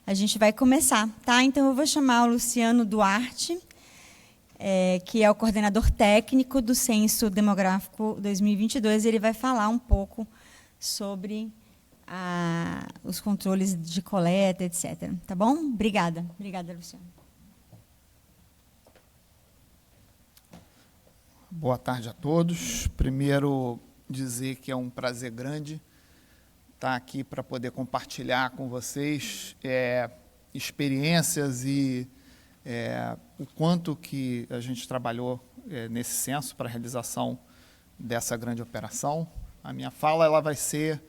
A gente vai começar, tá? Então, eu vou chamar o Luciano Duarte, que é o coordenador técnico do Censo Demográfico 2022. Ele vai falar um pouco sobre os controles de coleta, etc. Tá bom? Obrigada. Obrigada, Luciano. Boa tarde a todos. Primeiro, dizer que é um prazer grande estar aqui para poder compartilhar com vocês experiências e o quanto que a gente trabalhou nesse censo para a realização dessa grande operação. A minha fala ela vai ser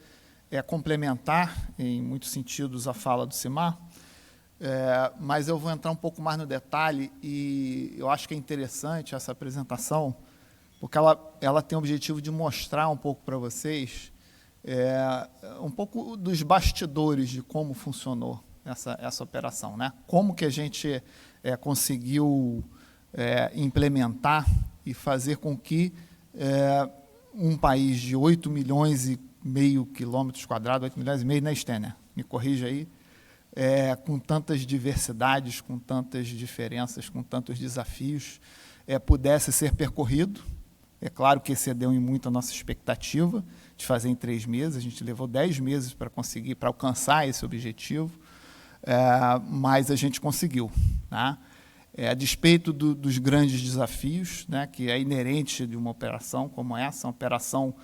complementar, em muitos sentidos, a fala do Simar, mas eu vou entrar um pouco mais no detalhe e eu acho que é interessante essa apresentação, porque ela tem o objetivo de mostrar um pouco para vocês um pouco dos bastidores de como funcionou essa operação, né? Como que a gente conseguiu implementar e fazer com que um país de 8,5 milhões quilômetros quadrados, 8,5 milhões, né, Stênia? Me corrija aí, com tantas diversidades, com tantas diferenças, com tantos desafios, pudesse ser percorrido. É claro que excedeu em muito a nossa expectativa de fazer em 3 meses, a gente levou 10 meses para alcançar esse objetivo, mas a gente conseguiu, né? A despeito dos grandes desafios, né, que é inerente de uma operação como essa, uma operação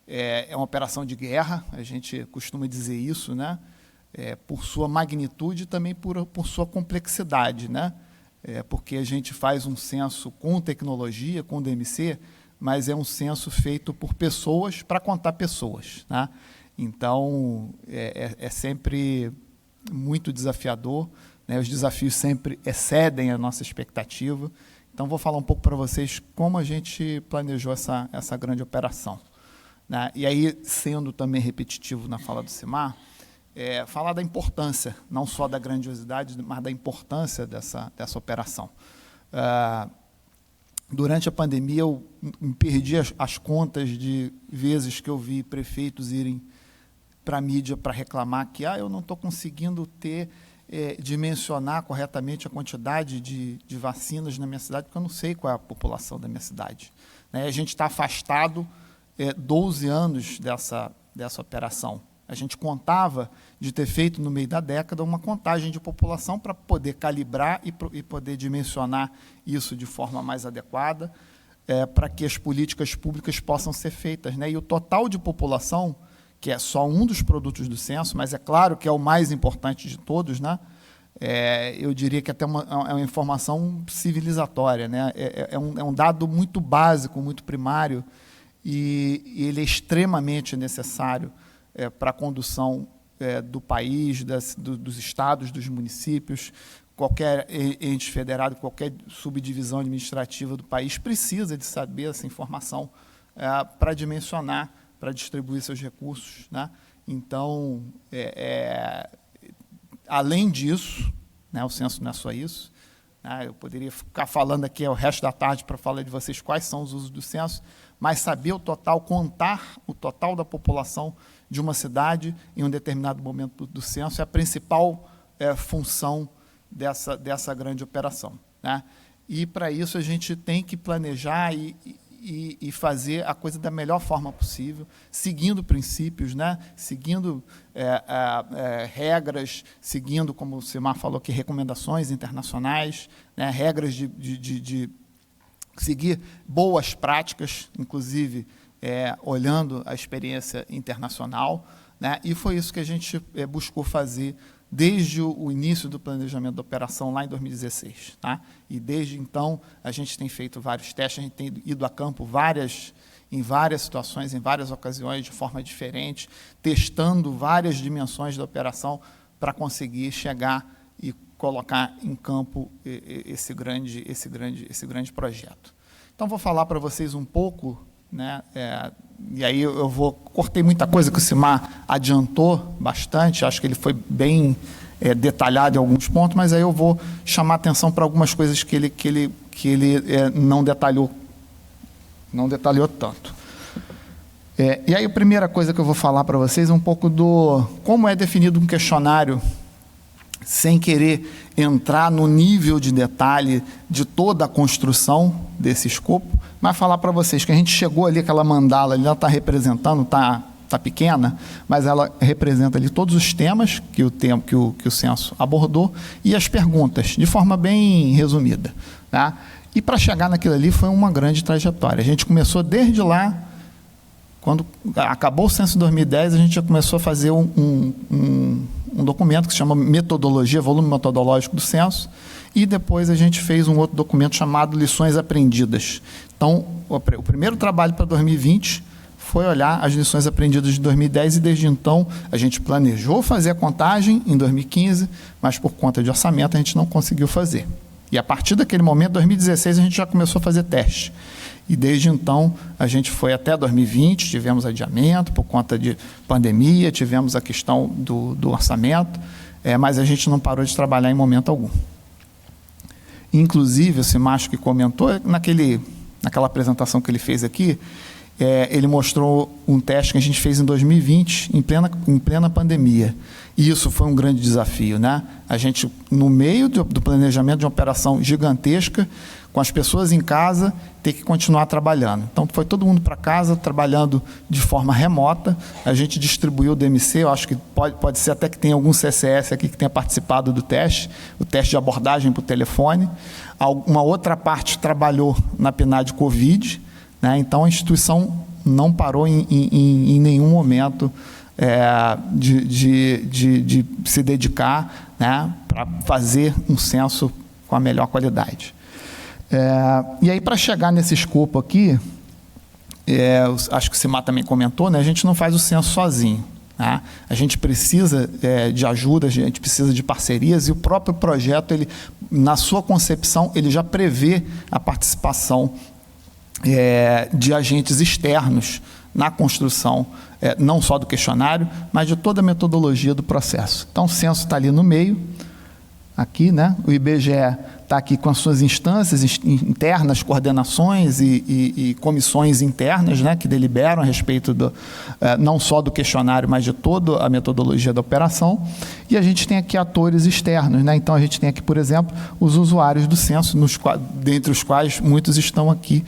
é uma operação de guerra, a gente costuma dizer isso, né, por sua magnitude e também por sua complexidade, né, porque a gente faz um censo com tecnologia, com DMC, mas é um censo feito por pessoas para contar pessoas, né? Então, é sempre muito desafiador, né? Os desafios sempre excedem a nossa expectativa. Então, vou falar um pouco para vocês como a gente planejou essa grande operação, né? E aí, sendo também repetitivo na fala do Simar, falar da importância, não só da grandiosidade, mas da importância dessa operação. Durante a pandemia, eu me perdi as contas de vezes que eu vi prefeitos irem para a mídia para reclamar que eu não estou conseguindo dimensionar corretamente a quantidade de vacinas na minha cidade, porque eu não sei qual é a população da minha cidade, né? A gente está afastado 12 anos dessa operação. A gente contava de ter feito, no meio da década, uma contagem de população para poder calibrar e poder dimensionar isso de forma mais adequada, para que as políticas públicas possam ser feitas, né? E o total de população, que é só um dos produtos do censo, mas é claro que é o mais importante de todos, né? Eu diria que até é uma informação civilizatória, né? É um dado muito básico, muito primário, e ele é extremamente necessário para a condução do país, dos estados, dos municípios. Qualquer ente federado, qualquer subdivisão administrativa do país precisa de saber essa informação para dimensionar, para distribuir seus recursos, né? Então, além disso, né, o censo não é só isso, né? Eu poderia ficar falando aqui o resto da tarde para falar de vocês quais são os usos do censo, mas saber o total, contar o total da população de uma cidade em um determinado momento do censo é a principal função dessa grande operação, né? E, para isso, a gente tem que planejar e fazer a coisa da melhor forma possível, seguindo princípios, né? Seguindo regras, seguindo, como o Simar falou aqui, recomendações internacionais, né? Regras de seguir boas práticas, inclusive olhando a experiência internacional, né? E foi isso que a gente buscou fazer desde o início do planejamento da operação, lá em 2016. Tá? E, desde então, a gente tem feito vários testes, a gente tem ido a campo em várias situações, em várias ocasiões, de forma diferente, testando várias dimensões da operação para conseguir chegar e colocar em campo esse grande projeto. Então, vou falar para vocês um pouco, né, e aí cortei muita coisa que o Simar adiantou bastante, acho que ele foi bem detalhado em alguns pontos, mas aí eu vou chamar a atenção para algumas coisas que ele não detalhou tanto. E aí a primeira coisa que eu vou falar para vocês é um pouco do como é definido um questionário sem querer entrar no nível de detalhe de toda a construção desse escopo, mas falar para vocês que a gente chegou ali, aquela mandala ali, ela está representando, está pequena, mas ela representa ali todos os temas que o censo abordou e as perguntas, de forma bem resumida, tá? E para chegar naquilo ali foi uma grande trajetória. A gente começou desde lá, quando acabou o censo de 2010, a gente já começou a fazer um documento que se chama Metodologia, Volume Metodológico do Censo, e depois a gente fez um outro documento chamado Lições Aprendidas. Então, o primeiro trabalho para 2020 foi olhar as lições aprendidas de 2010 e, desde então, a gente planejou fazer a contagem em 2015, mas por conta de orçamento a gente não conseguiu fazer. E a partir daquele momento, 2016, a gente já começou a fazer teste. E desde então, a gente foi até 2020, tivemos adiamento por conta de pandemia, tivemos a questão do orçamento, mas a gente não parou de trabalhar em momento algum. Inclusive, o Simacho que comentou, naquela apresentação que ele fez aqui, ele mostrou um teste que a gente fez em 2020, em plena pandemia. E isso foi um grande desafio, né? A gente, no meio do planejamento de uma operação gigantesca, com as pessoas em casa, ter que continuar trabalhando. Então, foi todo mundo para casa, trabalhando de forma remota. A gente distribuiu o DMC, eu acho que pode ser até que tenha algum CCS aqui que tenha participado do teste, o teste de abordagem por telefone. Uma outra parte trabalhou na PNAD Covid, né? Então, a instituição não parou em nenhum momento de se dedicar, né, para fazer um censo com a melhor qualidade. E aí, para chegar nesse escopo aqui, acho que o Simar também comentou, né, a gente não faz o censo sozinho. Tá? A gente precisa de ajuda, a gente precisa de parcerias, e o próprio projeto, na sua concepção, ele já prevê a participação de agentes externos na construção, não só do questionário, mas de toda a metodologia do processo. Então, o censo está ali no meio, aqui, né? O IBGE está aqui com as suas instâncias internas, coordenações e comissões internas, né, que deliberam a respeito não só do questionário, mas de toda a metodologia da operação. E a gente tem aqui atores externos, né? Então, a gente tem aqui, por exemplo, os usuários do censo, dentre os quais muitos estão aqui.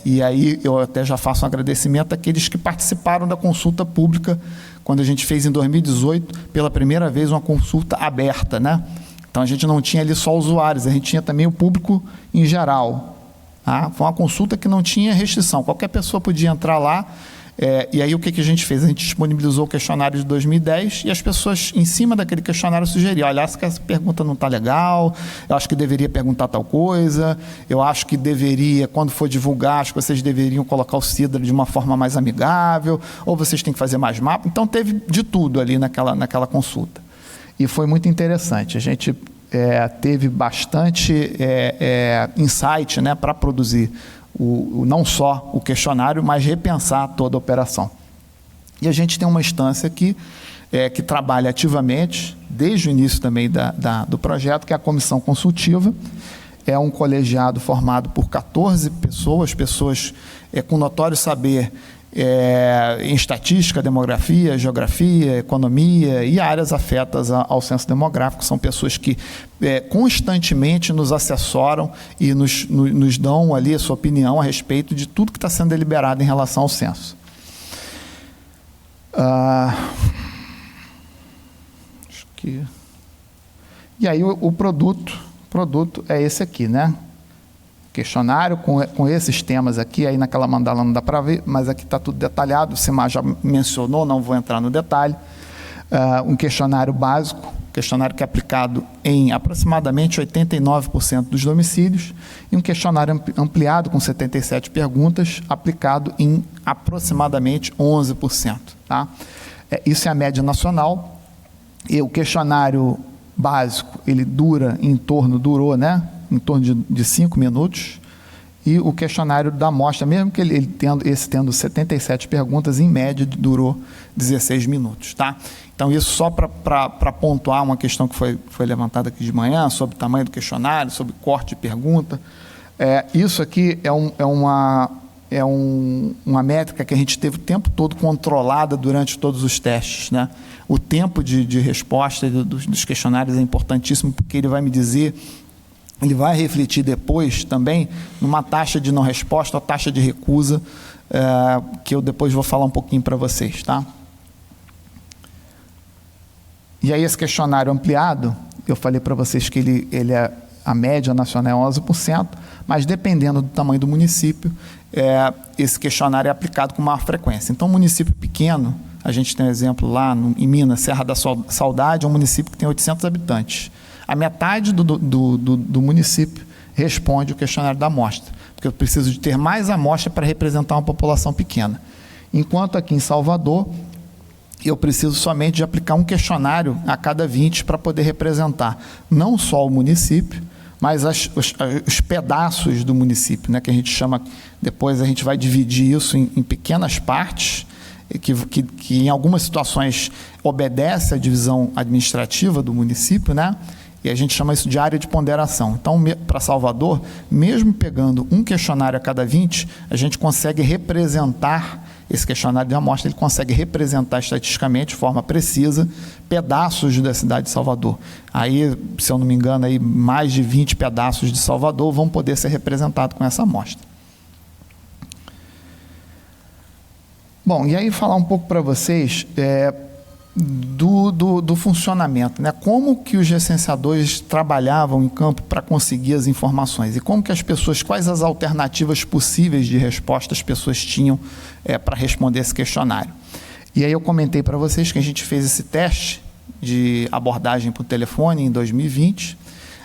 E aí eu até já faço um agradecimento àqueles que participaram da consulta pública, quando a gente fez em 2018, pela primeira vez, uma consulta aberta, né? Então, a gente não tinha ali só usuários, a gente tinha também o público em geral. Tá? Foi uma consulta que não tinha restrição, qualquer pessoa podia entrar lá. E aí, o que a gente fez? A gente disponibilizou o questionário de 2010 e as pessoas, em cima daquele questionário, sugeriam: olha, acho que essa pergunta não está legal, eu acho que deveria perguntar tal coisa, eu acho que deveria, quando for divulgar, acho que vocês deveriam colocar o CIDRA de uma forma mais amigável, ou vocês têm que fazer mais mapa. Então, teve de tudo ali naquela consulta. E foi muito interessante. A gente teve bastante insight, né, para produzir não só o questionário, mas repensar toda a operação. E a gente tem uma instância aqui que trabalha ativamente, desde o início também do projeto, que é a Comissão Consultiva. É um colegiado formado por 14 pessoas com notório saber em estatística, demografia, geografia, economia e áreas afetas ao censo demográfico. São pessoas que constantemente nos assessoram e nos dão ali a sua opinião a respeito de tudo que está sendo deliberado em relação ao censo. Acho que... E aí o produto é esse aqui, né? Questionário com esses temas aqui, aí naquela mandala não dá para ver, mas aqui está tudo detalhado, o Simar já mencionou, não vou entrar no detalhe. Um questionário básico, questionário que é aplicado em aproximadamente 89% dos domicílios, e um questionário ampliado com 77 perguntas, aplicado em aproximadamente 11%. Tá? Isso é a média nacional, e o questionário básico, ele durou, né? Em torno de 5 minutos, e o questionário da amostra, mesmo que ele tendo 77 perguntas, em média durou 16 minutos. Tá? Então, isso só para pontuar uma questão que foi levantada aqui de manhã, sobre o tamanho do questionário, sobre corte de pergunta. Isso aqui é uma métrica que a gente teve o tempo todo controlada durante todos os testes, né? O tempo de resposta dos questionários é importantíssimo, porque ele vai me dizer, ele vai refletir depois também numa taxa de não resposta, a taxa de recusa, que eu depois vou falar um pouquinho para vocês, tá? E aí esse questionário ampliado, eu falei para vocês que ele a média nacional é 11%, mas dependendo do tamanho do município, esse questionário é aplicado com maior frequência. Então, município pequeno, a gente tem um exemplo lá em Minas, Serra da Saudade, é um município que tem 800 habitantes. A metade do município responde o questionário da amostra, porque eu preciso de ter mais amostra para representar uma população pequena. Enquanto aqui em Salvador, eu preciso somente de aplicar um questionário a cada 20 para poder representar não só o município, mas os pedaços do município, né, que a gente chama, depois a gente vai dividir isso em pequenas partes, que em algumas situações obedece à divisão administrativa do município, né, e a gente chama isso de área de ponderação. Então, para Salvador, mesmo pegando um questionário a cada 20, a gente consegue representar esse questionário de amostra, ele consegue representar estatisticamente, de forma precisa, pedaços da cidade de Salvador. Aí, se eu não me engano, aí, mais de 20 pedaços de Salvador vão poder ser representados com essa amostra. Bom, e aí falar um pouco para vocês do funcionamento, né? Como que os recenseadores trabalhavam em campo para conseguir as informações e como que quais as alternativas possíveis de resposta as pessoas tinham para responder esse questionário. E aí eu comentei para vocês que a gente fez esse teste de abordagem por telefone em 2020.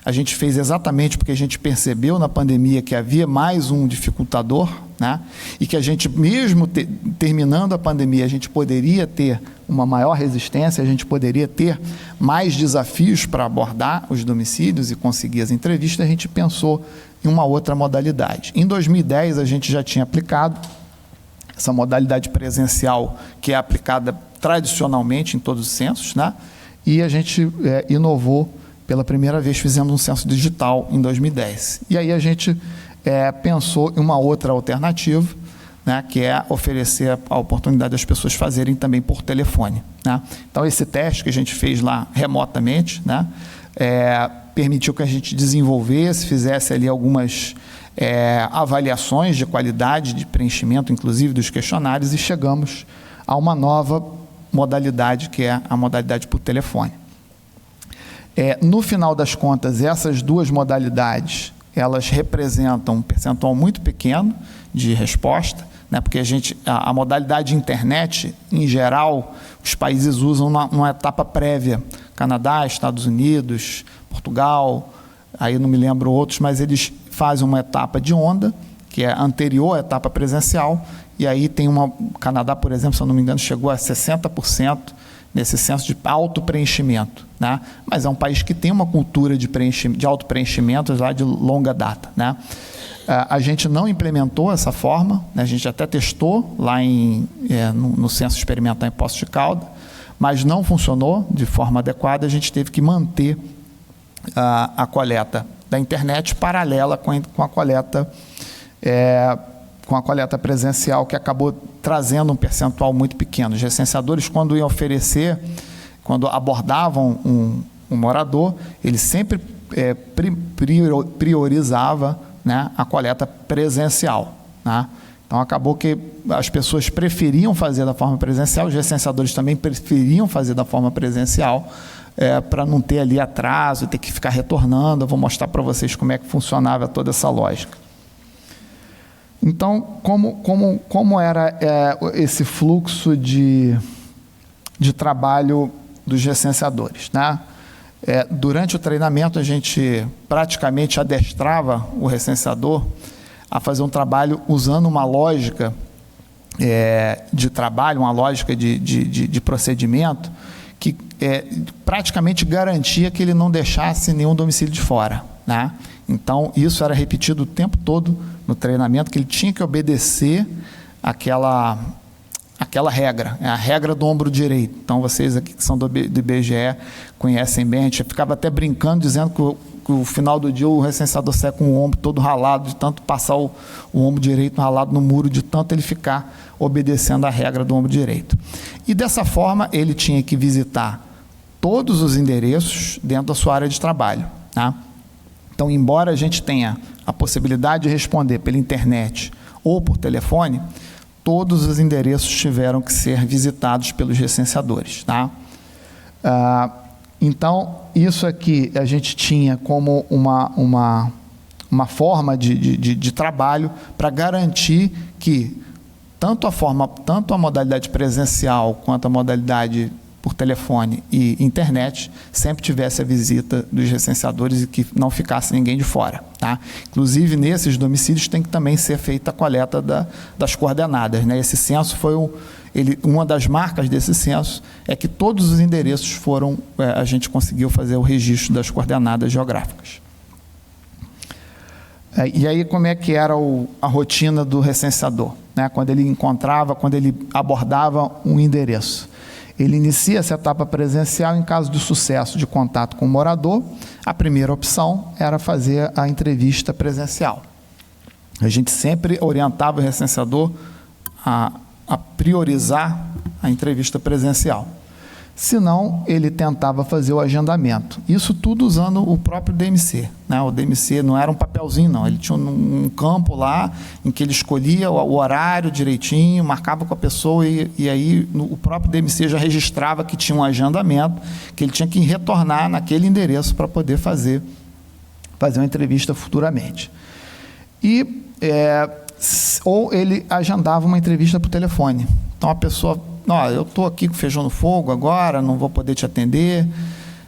A gente fez exatamente porque a gente percebeu na pandemia que havia mais um dificultador, né? E que a gente, mesmo terminando a pandemia, a gente poderia ter uma maior resistência, a gente poderia ter mais desafios para abordar os domicílios e conseguir as entrevistas, a gente pensou em uma outra modalidade. Em 2010, a gente já tinha aplicado essa modalidade presencial, que é aplicada tradicionalmente em todos os censos, né? E a gente inovou. Pela primeira vez, fizemos um censo digital em 2010. E aí a gente pensou em uma outra alternativa, né, que é oferecer a oportunidade das pessoas fazerem também por telefone, né? Então, esse teste que a gente fez lá remotamente, né, permitiu que a gente desenvolvesse, fizesse ali algumas avaliações de qualidade de preenchimento, inclusive dos questionários, e chegamos a uma nova modalidade, que é a modalidade por telefone. No final das contas, essas duas modalidades, elas representam um percentual muito pequeno de resposta, né, porque a modalidade internet, em geral, os países usam numa etapa prévia. Canadá, Estados Unidos, Portugal, aí não me lembro outros, mas eles fazem uma etapa de onda, que é anterior à etapa presencial, e aí tem Canadá, por exemplo, se eu não me engano, chegou a 60% nesse censo de auto-preenchimento, né? Mas é um país que tem uma cultura de auto-preenchimento lá de longa data, né? A gente não implementou essa forma, né? A gente até testou lá no censo experimental em Poços de Caldas, mas não funcionou de forma adequada, a gente teve que manter a coleta da internet paralela com a coleta presencial, que acabou trazendo um percentual muito pequeno. Os recenseadores, quando iam oferecer, quando abordavam um morador, ele sempre priorizava, né, a coleta presencial, né? Então, acabou que as pessoas preferiam fazer da forma presencial, os recenseadores também preferiam fazer da forma presencial, para não ter ali atraso, ter que ficar retornando. Eu vou mostrar para vocês como é que funcionava toda essa lógica. Então, como era esse fluxo de trabalho dos recenseadores, né? Durante o treinamento, a gente praticamente adestrava o recenseador a fazer um trabalho usando uma lógica de trabalho, uma lógica de procedimento, que praticamente garantia que ele não deixasse nenhum domicílio de fora, né? Então, isso era repetido o tempo todo no treinamento, que ele tinha que obedecer aquela regra, a regra do ombro direito. Então, vocês aqui que são do IBGE conhecem bem, a gente ficava até brincando, dizendo que o final do dia o recenseador sai com o ombro todo ralado, de tanto passar o ombro direito ralado no muro, de tanto ele ficar obedecendo a regra do ombro direito. E dessa forma ele tinha que visitar todos os endereços dentro da sua área de trabalho, tá? Então, embora a gente tenha a possibilidade de responder pela internet ou por telefone, todos os endereços tiveram que ser visitados pelos recenseadores, tá? Então, isso aqui a gente tinha como uma forma de trabalho para garantir que tanto a modalidade presencial quanto a modalidade por telefone e internet sempre tivesse a visita dos recenseadores e que não ficasse ninguém de fora, tá? Inclusive, nesses domicílios tem que também ser feita a coleta das coordenadas, né? Esse censo foi uma das marcas desse censo é que todos os endereços foram, a gente conseguiu fazer o registro das coordenadas geográficas. E aí, como é que era a rotina do recenseador, né? Quando ele abordava um endereço? Ele inicia essa etapa presencial em caso de sucesso de contato com o morador. A primeira opção era fazer a entrevista presencial. A gente sempre orientava o recenseador a priorizar a entrevista presencial. Se não, ele tentava fazer o agendamento. Isso tudo usando o próprio DMC, né? O DMC não era um papelzinho, não. Ele tinha um campo lá em que ele escolhia o horário direitinho, marcava com a pessoa e aí o próprio DMC já registrava que tinha um agendamento, que ele tinha que retornar naquele endereço para poder fazer uma entrevista futuramente. Ou ele agendava uma entrevista por telefone. Então, a pessoa... eu estou aqui com feijão no fogo agora, não vou poder te atender,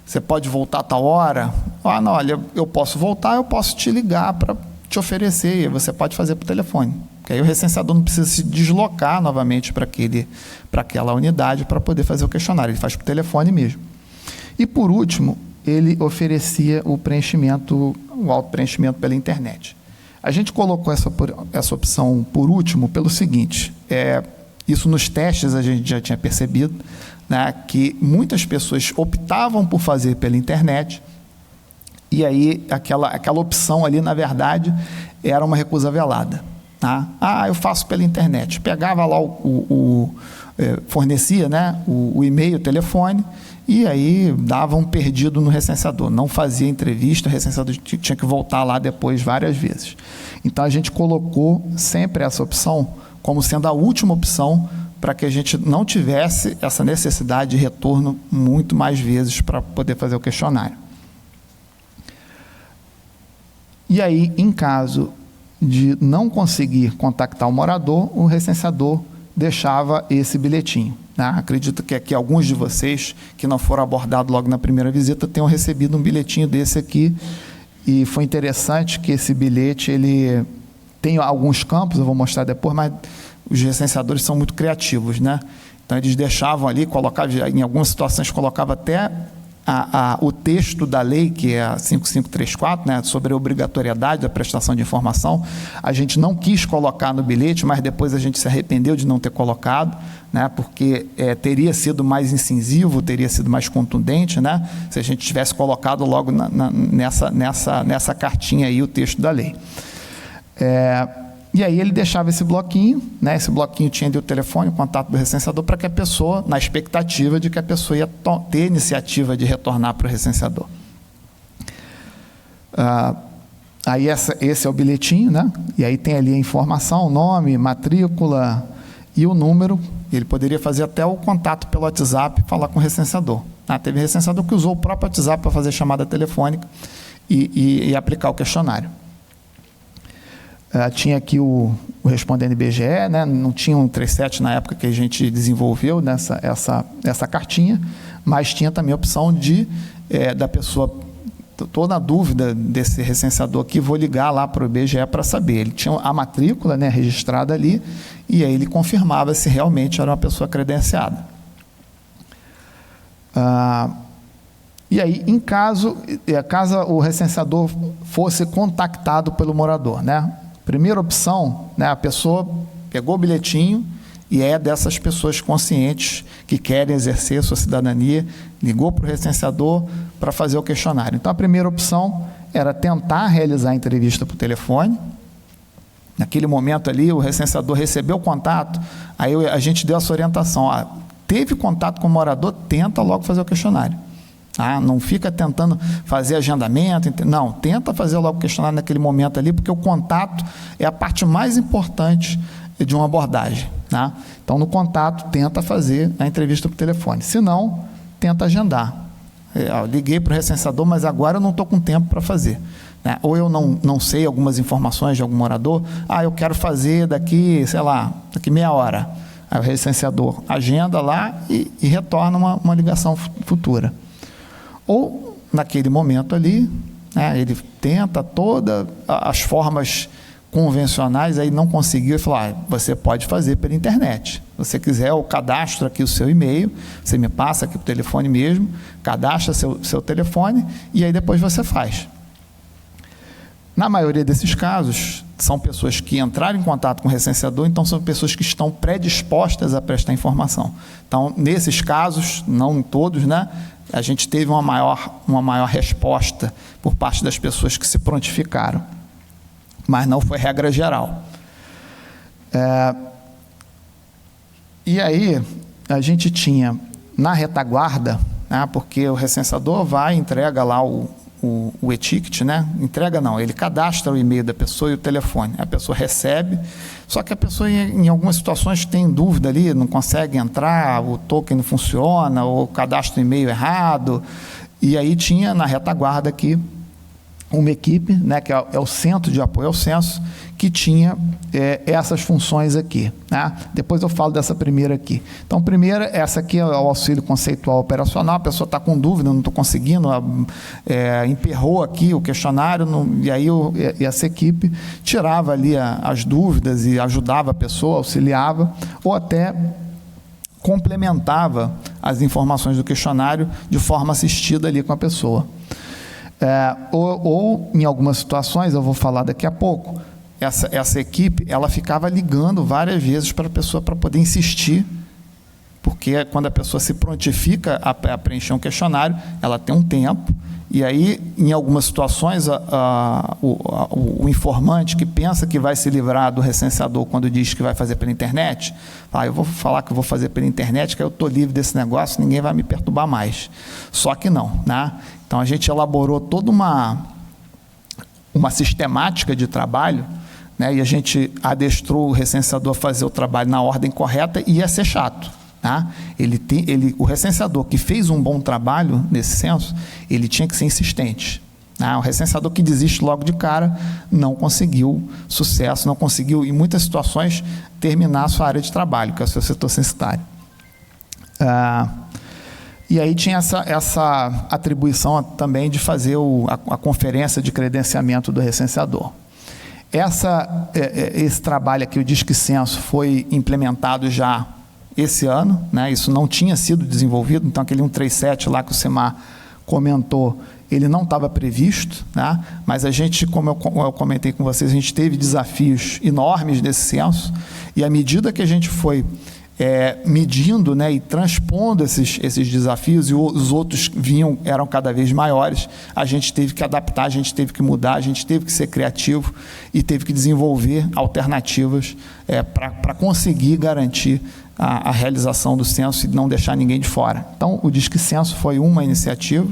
você pode voltar a tal hora? Olha, eu posso voltar, eu posso te ligar para te oferecer, e você pode fazer por telefone. Porque aí o recenseador não precisa se deslocar novamente para aquela unidade para poder fazer o questionário, ele faz por telefone mesmo. E, por último, ele oferecia o auto-preenchimento pela internet. A gente colocou essa opção por último pelo seguinte, isso nos testes a gente já tinha percebido, né, que muitas pessoas optavam por fazer pela internet e aí aquela opção ali, na verdade, era uma recusa velada. Tá? Eu faço pela internet. Pegava lá fornecia, né, o e-mail, o telefone, e aí dava um perdido no recenseador. Não fazia entrevista, o recenseador tinha que voltar lá depois várias vezes. Então, a gente colocou sempre essa opção como sendo a última opção para que a gente não tivesse essa necessidade de retorno muito mais vezes para poder fazer o questionário. E aí, em caso de não conseguir contactar o morador, o recenseador deixava esse bilhetinho. Né? Acredito que aqui alguns de vocês que não foram abordados logo na primeira visita tenham recebido um bilhetinho desse aqui, e foi interessante que esse bilhete, ele tem alguns campos, eu vou mostrar depois, mas os recenseadores são muito criativos, né? Então, eles deixavam ali, colocavam, em algumas situações, colocava até o texto da lei, que é a 5534, né, sobre a obrigatoriedade da prestação de informação. A gente não quis colocar no bilhete, mas depois a gente se arrependeu de não ter colocado, né, porque teria sido mais incisivo, teria sido mais contundente, né, se a gente tivesse colocado logo nessa cartinha aí o texto da lei. E aí ele deixava esse bloquinho, né? Esse bloquinho tinha ali o telefone, o contato do recenseador, para que a pessoa, na expectativa de que a pessoa ia ter iniciativa de retornar para o recenseador. Aí esse é o bilhetinho, né? E aí tem ali a informação, nome, matrícula e o número. Ele poderia fazer até o contato pelo WhatsApp, falar com o recenseador. Teve recenseador que usou o próprio WhatsApp para fazer chamada telefônica e aplicar o questionário. Tinha aqui o Respondendo IBGE, né? Não tinha um 37 na época que a gente desenvolveu essa cartinha, mas tinha também a opção da pessoa, estou na dúvida desse recenseador aqui, vou ligar lá para o IBGE para saber. Ele tinha a matrícula, né, registrada ali, e aí ele confirmava se realmente era uma pessoa credenciada. E aí, em caso o recenseador fosse contactado pelo morador, né? Primeira opção, né, a pessoa pegou o bilhetinho e é dessas pessoas conscientes que querem exercer sua cidadania, ligou para o recenseador para fazer o questionário. Então, a primeira opção era tentar realizar a entrevista por telefone. Naquele momento ali, o recenseador recebeu o contato, aí a gente deu essa orientação, teve contato com o morador, tenta logo fazer o questionário. Não fica tentando fazer agendamento, não, tenta fazer logo o questionário naquele momento ali, porque o contato é a parte mais importante de uma abordagem. Então, no contato, tenta fazer a entrevista por telefone, se não, tenta agendar. Eu liguei para o recenseador, mas agora eu não estou com tempo para fazer. Ou eu não sei algumas informações de algum morador, eu quero fazer daqui, sei lá, daqui meia hora. Aí o recenseador agenda lá e retorna uma ligação futura. Ou, naquele momento ali, ele tenta todas as formas convencionais, aí não conseguiu, e falou, você pode fazer pela internet. Se você quiser, eu cadastro aqui o seu e-mail, você me passa aqui o telefone mesmo, cadastra seu telefone, e aí depois você faz. Na maioria desses casos, são pessoas que entraram em contato com o recenseador, então são pessoas que estão predispostas a prestar informação. Então, nesses casos, não em todos, a gente teve uma maior resposta por parte das pessoas que se prontificaram, mas não foi regra geral. E aí, a gente tinha na retaguarda, porque o recenseador vai e entrega lá o e-ticket, entrega não, ele cadastra o e-mail da pessoa e o telefone, a pessoa recebe, só que a pessoa em algumas situações tem dúvida ali, não consegue entrar, o token não funciona, ou cadastra o e-mail errado, e aí tinha na retaguarda aqui uma equipe, que é o Centro de Apoio ao Censo, que tinha essas funções aqui. Depois eu falo dessa primeira aqui. Então, primeira, essa aqui é o auxílio conceitual operacional, a pessoa está com dúvida, não estou conseguindo, emperrou aqui o questionário, e aí essa equipe tirava ali as dúvidas e ajudava a pessoa, auxiliava, ou até complementava as informações do questionário de forma assistida ali com a pessoa. Ou em algumas situações, eu vou falar daqui a pouco, essa equipe, ela ficava ligando várias vezes para a pessoa para poder insistir, porque quando a pessoa se prontifica a preencher um questionário, ela tem um tempo, e aí, em algumas situações, o informante que pensa que vai se livrar do recenseador quando diz que vai fazer pela internet, eu vou falar que eu vou fazer pela internet, que eu estou livre desse negócio, ninguém vai me perturbar mais. Só que não, Então, a gente elaborou toda uma sistemática de trabalho, e a gente adestrou o recenseador a fazer o trabalho na ordem correta e ia ser chato. O recenseador que fez um bom trabalho nesse censo, ele tinha que ser insistente. O recenseador que desiste logo de cara não conseguiu sucesso, não conseguiu, em muitas situações, terminar a sua área de trabalho, que é o seu setor censitário. E aí tinha essa atribuição também de fazer a conferência de credenciamento do recenseador. Esse trabalho aqui, o Disque Censo, foi implementado já esse ano, isso não tinha sido desenvolvido, então aquele 137 lá que o Semar comentou, ele não estava previsto, mas a gente, como eu comentei com vocês, a gente teve desafios enormes nesse censo, e à medida que a gente foi medindo, e transpondo esses desafios, e os outros eram cada vez maiores, a gente teve que adaptar, a gente teve que mudar, a gente teve que ser criativo e teve que desenvolver alternativas para conseguir garantir a realização do censo e não deixar ninguém de fora. Então, o Disque Censo foi uma iniciativa.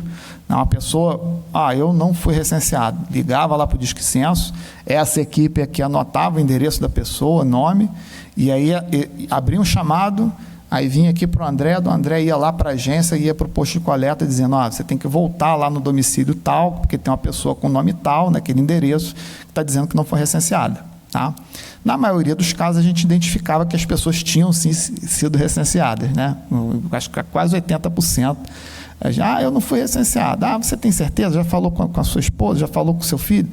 Uma pessoa, eu não fui recenseado, ligava lá para o Disque Censo, essa equipe aqui anotava o endereço da pessoa, nome, e aí abria um chamado, aí vinha aqui para o André, do André ia lá para a agência, ia para o posto de coleta, dizendo, você tem que voltar lá no domicílio tal, porque tem uma pessoa com nome tal, naquele endereço, que está dizendo que não foi recenseada. Na maioria dos casos, a gente identificava que as pessoas tinham, sim, sido recenseadas, acho que quase 80%. Eu não fui recenseado. Você tem certeza? Já falou com a sua esposa? Já falou com o seu filho?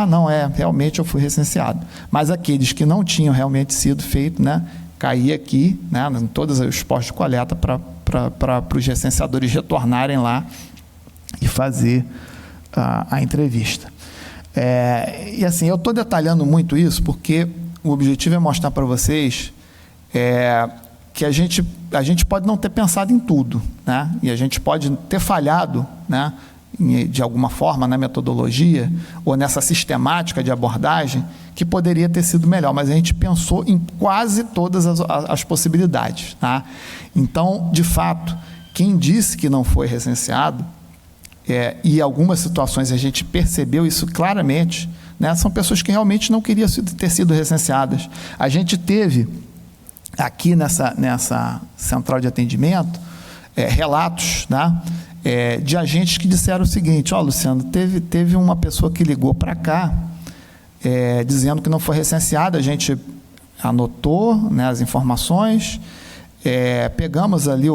Não, realmente eu fui recenseado. Mas aqueles que não tinham realmente sido feito, caía aqui, em todos os postos de coleta para os recenseadores retornarem lá e fazer a entrevista. E assim, eu estou detalhando muito isso porque o objetivo é mostrar para vocês que a gente pode não ter pensado em tudo, e a gente pode ter falhado, de alguma forma, na metodologia ou nessa sistemática de abordagem, que poderia ter sido melhor, mas a gente pensou em quase todas as possibilidades. Tá? Então, de fato, quem disse que não foi recenseado, e algumas situações a gente percebeu isso claramente, né, são pessoas que realmente não queriam ter sido recenseadas. A gente teve aqui nessa central de atendimento relatos, né, de agentes que disseram o seguinte: Luciano, teve uma pessoa que ligou para cá dizendo que não foi recenseada, a gente anotou, né, as informações, pegamos ali,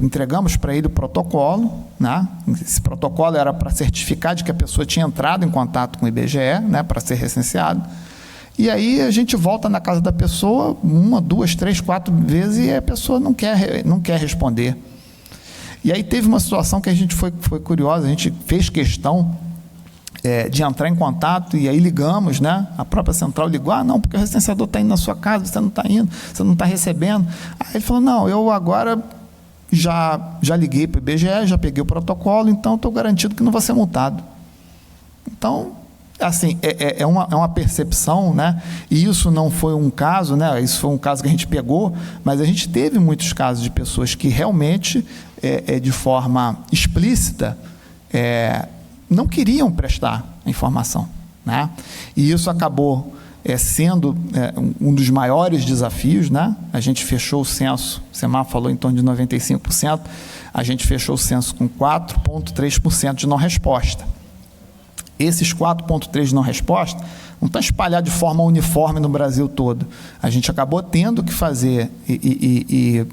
entregamos para ele o protocolo, né? Esse protocolo era para certificar de que a pessoa tinha entrado em contato com o IBGE, né, para ser recenseado. E aí a gente volta na casa da pessoa 1, 2, 3, 4 vezes e a pessoa não quer responder. E aí teve uma situação que a gente foi curiosa, a gente fez questão de entrar em contato, e aí ligamos, né? A própria central ligou: não, porque o recenseador está indo na sua casa, você não está indo, você não está recebendo. Aí ele falou: não, eu agora já liguei para o IBGE, já peguei o protocolo, então estou garantido que não vou ser multado. Então, assim, é uma percepção, né? E isso não foi um caso, né? Isso foi um caso que a gente pegou, mas a gente teve muitos casos de pessoas que realmente, de forma explícita, não queriam prestar a informação, né? E isso acabou sendo um dos maiores desafios, né? A gente fechou o censo, o Semar falou em torno de 95%, a gente fechou o censo com 4,3% de não resposta. Esses 4,3% de não resposta não estão espalhados de forma uniforme no Brasil todo. A gente acabou tendo que fazer e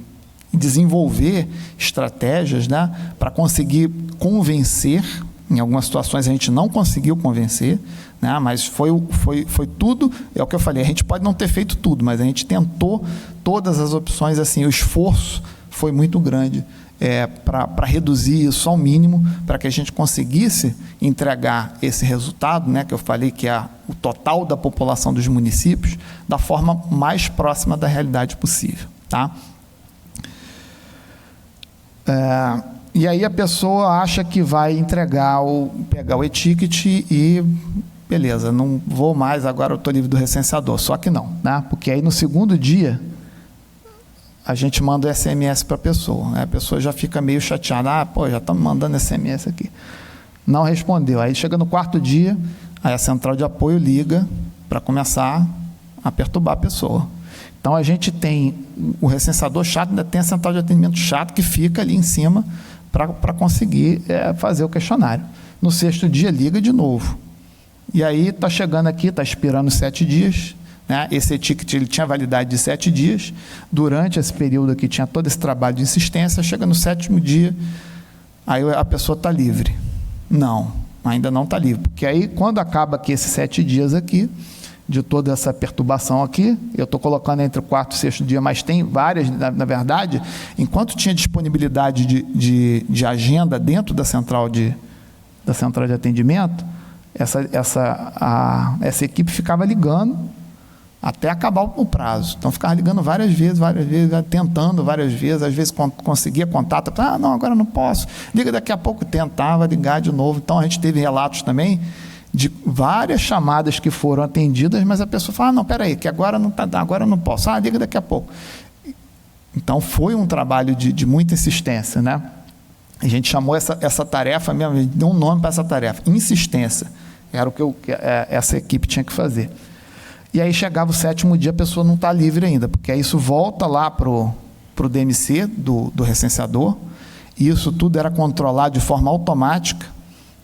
desenvolver estratégias, né, para conseguir convencer. Em algumas situações a gente não conseguiu convencer, né, mas foi tudo, é o que eu falei, a gente pode não ter feito tudo, mas a gente tentou todas as opções, assim, o esforço foi muito grande para reduzir isso ao mínimo, para que a gente conseguisse entregar esse resultado, né, que eu falei que é o total da população dos municípios, da forma mais próxima da realidade possível. Tá? E aí a pessoa acha que vai pegar o e-ticket e, beleza, não vou mais, agora eu estou livre do recenseador. Só que não, né? Porque aí no segundo dia a gente manda o SMS para a pessoa, né? A pessoa já fica meio chateada: já estamos mandando SMS aqui. Não respondeu. Aí chega no quarto dia, aí a central de apoio liga para começar a perturbar a pessoa. Então a gente tem o recenseador chato, ainda tem a central de atendimento chato que fica ali em cima para conseguir fazer o questionário. No sexto dia, liga de novo. E aí está chegando aqui, está expirando 7 dias, né? Esse e-ticket ele tinha validade de 7 dias. Durante esse período aqui tinha todo esse trabalho de insistência. Chega no 7º dia, aí a pessoa está livre. Não, ainda não está livre. Porque aí, quando acaba aqui esses 7 dias aqui, de toda essa perturbação aqui, eu estou colocando entre o 4º e 6º dia, mas tem várias, na verdade, enquanto tinha disponibilidade de agenda dentro da central de atendimento, essa equipe ficava ligando até acabar o prazo. Então, ficava ligando várias vezes, tentando várias vezes, às vezes conseguia contato, não, agora não posso, liga daqui a pouco, tentava ligar de novo. Então, a gente teve relatos também de várias chamadas que foram atendidas, mas a pessoa fala: não, espera aí, que agora não tá, agora eu não posso, liga daqui a pouco. Então, foi um trabalho de muita insistência, né? A gente chamou essa tarefa mesmo, deu um nome para essa tarefa: insistência. Era o que essa equipe tinha que fazer. E aí chegava o 7º dia, a pessoa não está livre ainda, porque aí isso volta lá para o DMC do recenseador, e isso tudo era controlado de forma automática,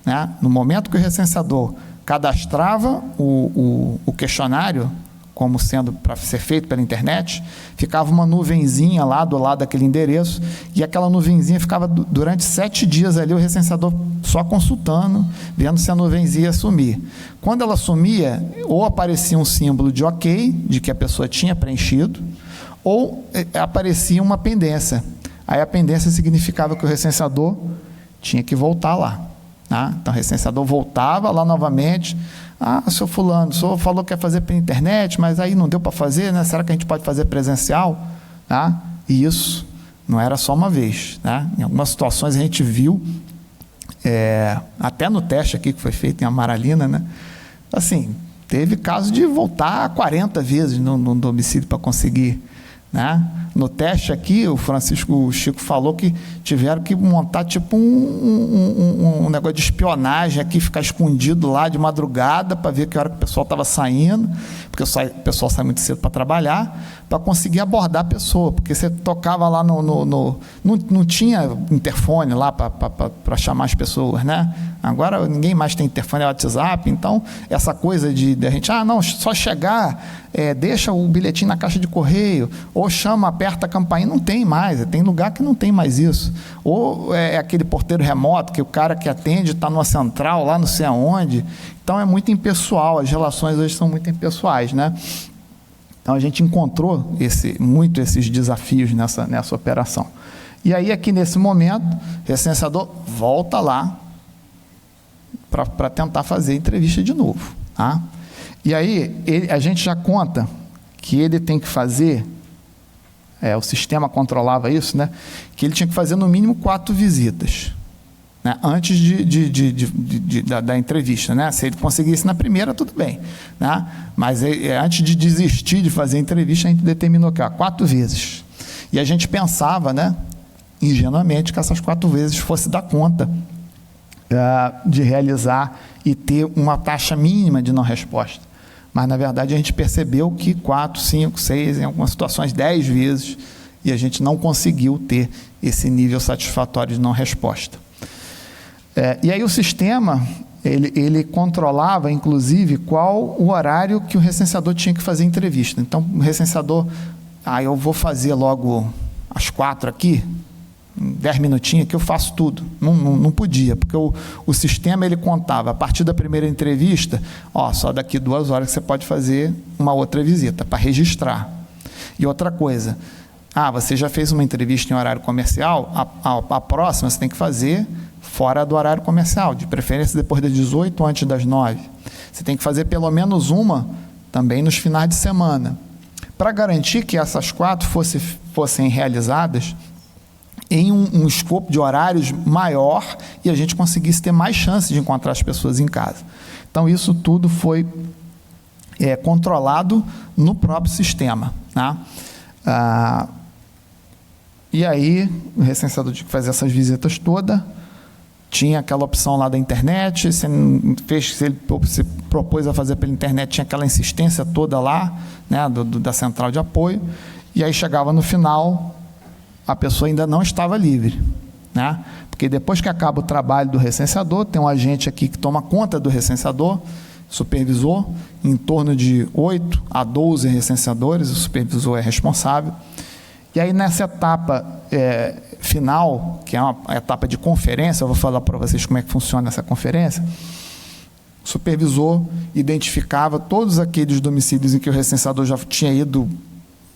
né? No momento que o recenseador cadastrava o questionário, como sendo para ser feito pela internet, ficava uma nuvenzinha lá do lado daquele endereço, e aquela nuvenzinha ficava durante 7 dias ali, o recenseador só consultando, vendo se a nuvenzinha ia sumir. Quando ela sumia, ou aparecia um símbolo de OK, de que a pessoa tinha preenchido, ou aparecia uma pendência. Aí a pendência significava que o recenseador tinha que voltar lá. Tá? Então o recenseador voltava lá novamente: seu fulano, o senhor falou que ia fazer pela internet, mas aí não deu para fazer, né? Será que a gente pode fazer presencial? Tá? E isso não era só uma vez, tá? Em algumas situações a gente viu até no teste aqui que foi feito em Amaralina, né? Assim, teve caso de voltar 40 vezes no domicílio para conseguir, né? No teste aqui, o Chico falou que tiveram que montar tipo um negócio de espionagem aqui, ficar escondido lá de madrugada para ver que hora que o pessoal estava saindo, porque o pessoal sai muito cedo para trabalhar, para conseguir abordar a pessoa, porque você tocava lá não tinha interfone lá para chamar as pessoas, né? Agora ninguém mais tem interfone, é WhatsApp, então essa coisa de a gente, não, só chegar, deixa o bilhetinho na caixa de correio, ou chama, aperta a campainha, não tem mais, tem lugar que não tem mais isso, ou é aquele porteiro remoto, que o cara que atende está numa central, lá não sei aonde, então é muito impessoal, as relações hoje são muito impessoais, né? Então a gente encontrou muito esses desafios nessa operação. E aí aqui nesse momento, o recenseador volta lá para tentar fazer a entrevista de novo, tá? E aí a gente já conta que ele tem que fazer, o sistema controlava isso, né? Que ele tinha que fazer no mínimo 4 visitas, né? Antes da entrevista, né? Se ele conseguisse na primeira, tudo bem, né? Mas antes de desistir de fazer a entrevista, a gente determinou que 4 vezes. E a gente pensava, né, ingenuamente, que essas 4 vezes fosse dar conta de realizar e ter uma taxa mínima de não resposta. Mas, na verdade, a gente percebeu que 4, 5, 6, em algumas situações 10 vezes, e a gente não conseguiu ter esse nível satisfatório de não resposta. E aí o sistema, ele controlava, inclusive, qual o horário que o recenseador tinha que fazer a entrevista. Então, o recenseador, eu vou fazer logo às 4 aqui, 10 minutinhos que eu faço tudo. Não podia, porque o sistema ele contava, a partir da primeira entrevista, só daqui 2 horas que você pode fazer uma outra visita, para registrar. E outra coisa, você já fez uma entrevista em horário comercial, a próxima você tem que fazer fora do horário comercial, de preferência depois das 18 ou antes das 9. Você tem que fazer pelo menos uma também nos finais de semana, para garantir que essas 4 fossem realizadas em um escopo de horários maior e a gente conseguisse ter mais chance de encontrar as pessoas em casa. Então, isso tudo foi controlado no próprio sistema, tá? E aí, o recenseador tinha que fazer essas visitas todas, tinha aquela opção lá da internet, se ele se propôs a fazer pela internet, tinha aquela insistência toda lá, né, da central de apoio, e aí chegava no final, a pessoa ainda não estava livre, né? Porque depois que acaba o trabalho do recenseador, tem um agente aqui que toma conta do recenseador, supervisor, em torno de 8 a 12 recenseadores, o supervisor é responsável. E aí nessa etapa final, que é uma etapa de conferência, eu vou falar para vocês como é que funciona essa conferência, o supervisor identificava todos aqueles domicílios em que o recenseador já tinha ido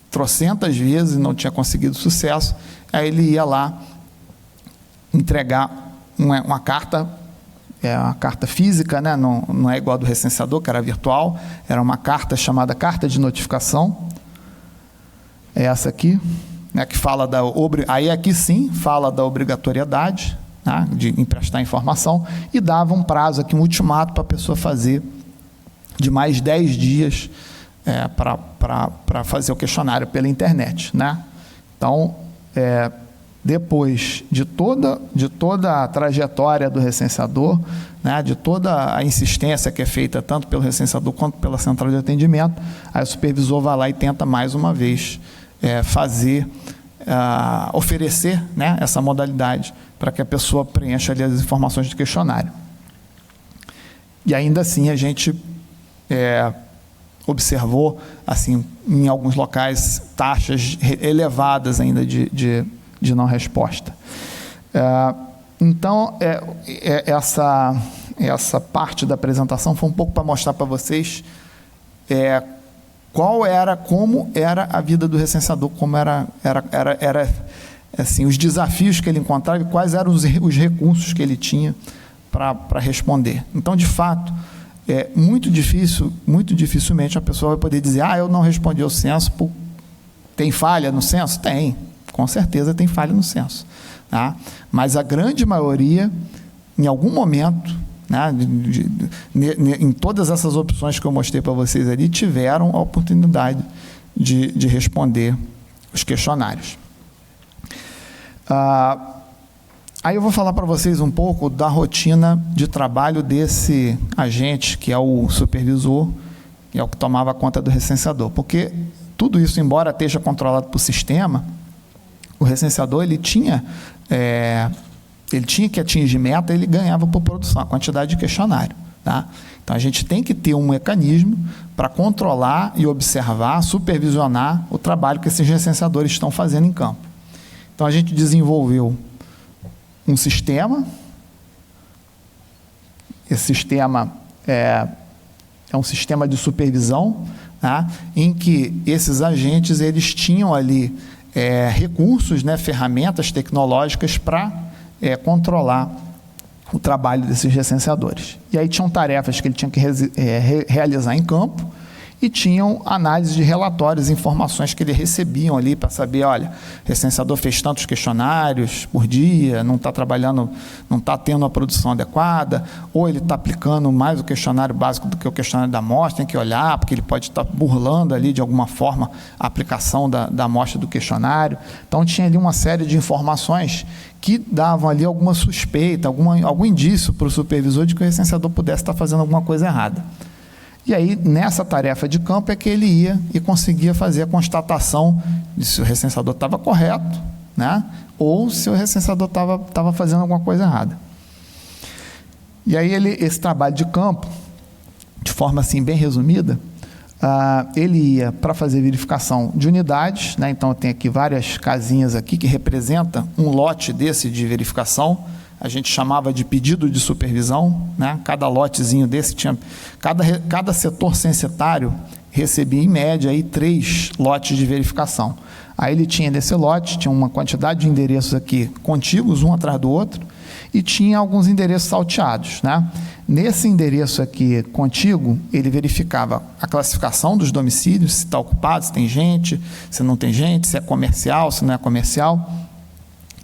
trocentas vezes e não tinha conseguido sucesso, aí ele ia lá entregar uma carta, uma carta física, né? Não é igual a do recenseador, que era virtual, era uma carta chamada carta de notificação, é essa aqui, né, que fala aí aqui sim, fala da obrigatoriedade, né, de emprestar informação, e dava um prazo aqui, um ultimato para a pessoa fazer de mais 10 dias para fazer o questionário pela internet, né? Então, depois de toda a trajetória do recenseador, né, de toda a insistência que é feita tanto pelo recenseador quanto pela central de atendimento, aí o supervisor vai lá e tenta mais uma vez oferecer, né, essa modalidade para que a pessoa preencha ali as informações do questionário. E ainda assim a gente observou, assim, em alguns locais, taxas elevadas ainda de não resposta. Então, essa parte da apresentação foi um pouco para mostrar para vocês como era a vida do recenseador, como era assim, os desafios que ele encontrava e quais eram os recursos que ele tinha para responder. Então, de fato, muito dificilmente a pessoa vai poder dizer, eu não respondi ao censo, tem falha no censo? Tem, com certeza tem falha no censo, tá? Mas a grande maioria em algum momento, né, em todas essas opções que eu mostrei para vocês ali, tiveram a oportunidade de responder os questionários. Aí eu vou falar para vocês um pouco da rotina de trabalho desse agente, que é o supervisor, que é o que tomava conta do recenseador. Porque tudo isso, embora esteja controlado por sistema, o recenseador ele tinha que atingir meta, ele ganhava por produção, a quantidade de questionário. Tá? Então, a gente tem que ter um mecanismo para controlar e observar, supervisionar o trabalho que esses recenseadores estão fazendo em campo. Então, a gente desenvolveu um sistema. Esse sistema é um sistema de supervisão, tá? Em que esses agentes eles tinham ali recursos, né, ferramentas tecnológicas para controlar o trabalho desses recenseadores. E aí tinham tarefas que ele tinha que realizar em campo e tinham análise de relatórios, informações que ele recebiam ali para saber, olha, o recenseador fez tantos questionários por dia, não está trabalhando, não está tendo a produção adequada, ou ele está aplicando mais o questionário básico do que o questionário da amostra, tem que olhar, porque ele pode estar burlando ali de alguma forma a aplicação da amostra do questionário. Então tinha ali uma série de informações que davam ali alguma suspeita, algum indício para o supervisor de que o recenseador pudesse estar fazendo alguma coisa errada. E aí, nessa tarefa de campo, é que ele ia e conseguia fazer a constatação de se o recenseador estava correto, né? Ou se o recenseador estava fazendo alguma coisa errada. E aí, esse trabalho de campo, de forma assim bem resumida, ele ia para fazer verificação de unidades, né? Então, tem aqui várias casinhas aqui que representam um lote desse de verificação. A gente chamava de pedido de supervisão, né? Cada lotezinho desse tinha... Cada setor censitário recebia, em média, aí, 3 lotes de verificação. Aí ele tinha nesse lote, tinha uma quantidade de endereços aqui contíguos, um atrás do outro, e tinha alguns endereços salteados, né? Nesse endereço aqui contíguo, ele verificava a classificação dos domicílios, se está ocupado, se tem gente, se não tem gente, se é comercial, se não é comercial.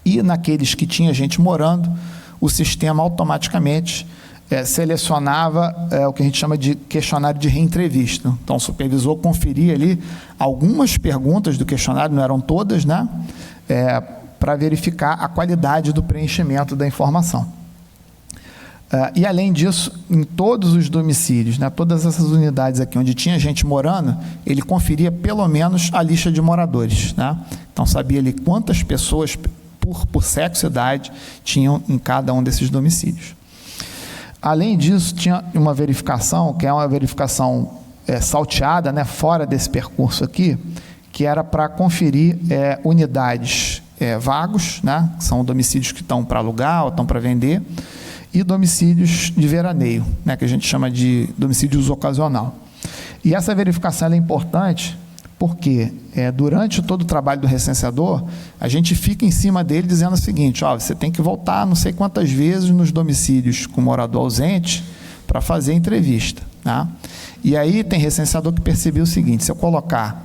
E naqueles que tinha gente morando, o sistema automaticamente selecionava o que a gente chama de questionário de reentrevista. Então, o supervisor conferia ali algumas perguntas do questionário, não eram todas, né? Para verificar a qualidade do preenchimento da informação. E, além disso, em todos os domicílios, né, todas essas unidades aqui onde tinha gente morando, ele conferia pelo menos a lista de moradores, né? Então, sabia ali quantas pessoas por sexo e idade tinham em cada um desses domicílios. Além disso, tinha uma verificação, que é uma verificação salteada, né, fora desse percurso aqui, que era para conferir unidades vagos, né, que são domicílios que estão para alugar ou estão para vender, e domicílios de veraneio, né, que a gente chama de domicílio de uso ocasional. E essa verificação é importante porque durante todo o trabalho do recenseador, a gente fica em cima dele dizendo o seguinte, ó, você tem que voltar não sei quantas vezes nos domicílios com morador ausente para fazer entrevista. Tá? E aí tem recenseador que percebeu o seguinte, se eu colocar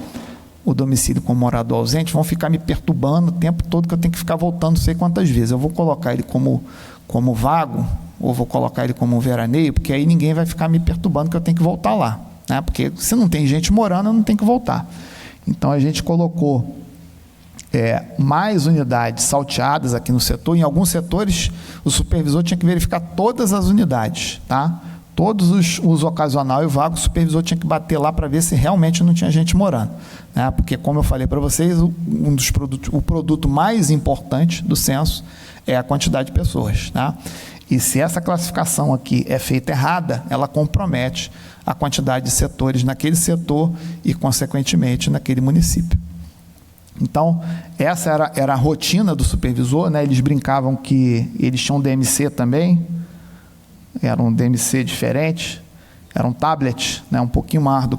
o domicílio com morador ausente, vão ficar me perturbando o tempo todo que eu tenho que ficar voltando não sei quantas vezes. Eu vou colocar ele como vago, ou vou colocar ele como um veraneio, porque aí ninguém vai ficar me perturbando que eu tenho que voltar lá. Né? Porque se não tem gente morando, eu não tenho que voltar. Então, a gente colocou mais unidades salteadas aqui no setor. Em alguns setores, o supervisor tinha que verificar todas as unidades. Tá? Todos os ocasional e vago, o supervisor tinha que bater lá para ver se realmente não tinha gente morando. Né? Porque, como eu falei para vocês, o produto mais importante do censo é a quantidade de pessoas. Tá? E se essa classificação aqui é feita errada, ela compromete a quantidade de setores naquele setor e, consequentemente, naquele município. Então, essa era a rotina do supervisor, né? Eles brincavam que eles tinham um DMC também, era um DMC diferente, era um tablet, né? Um pouquinho maior do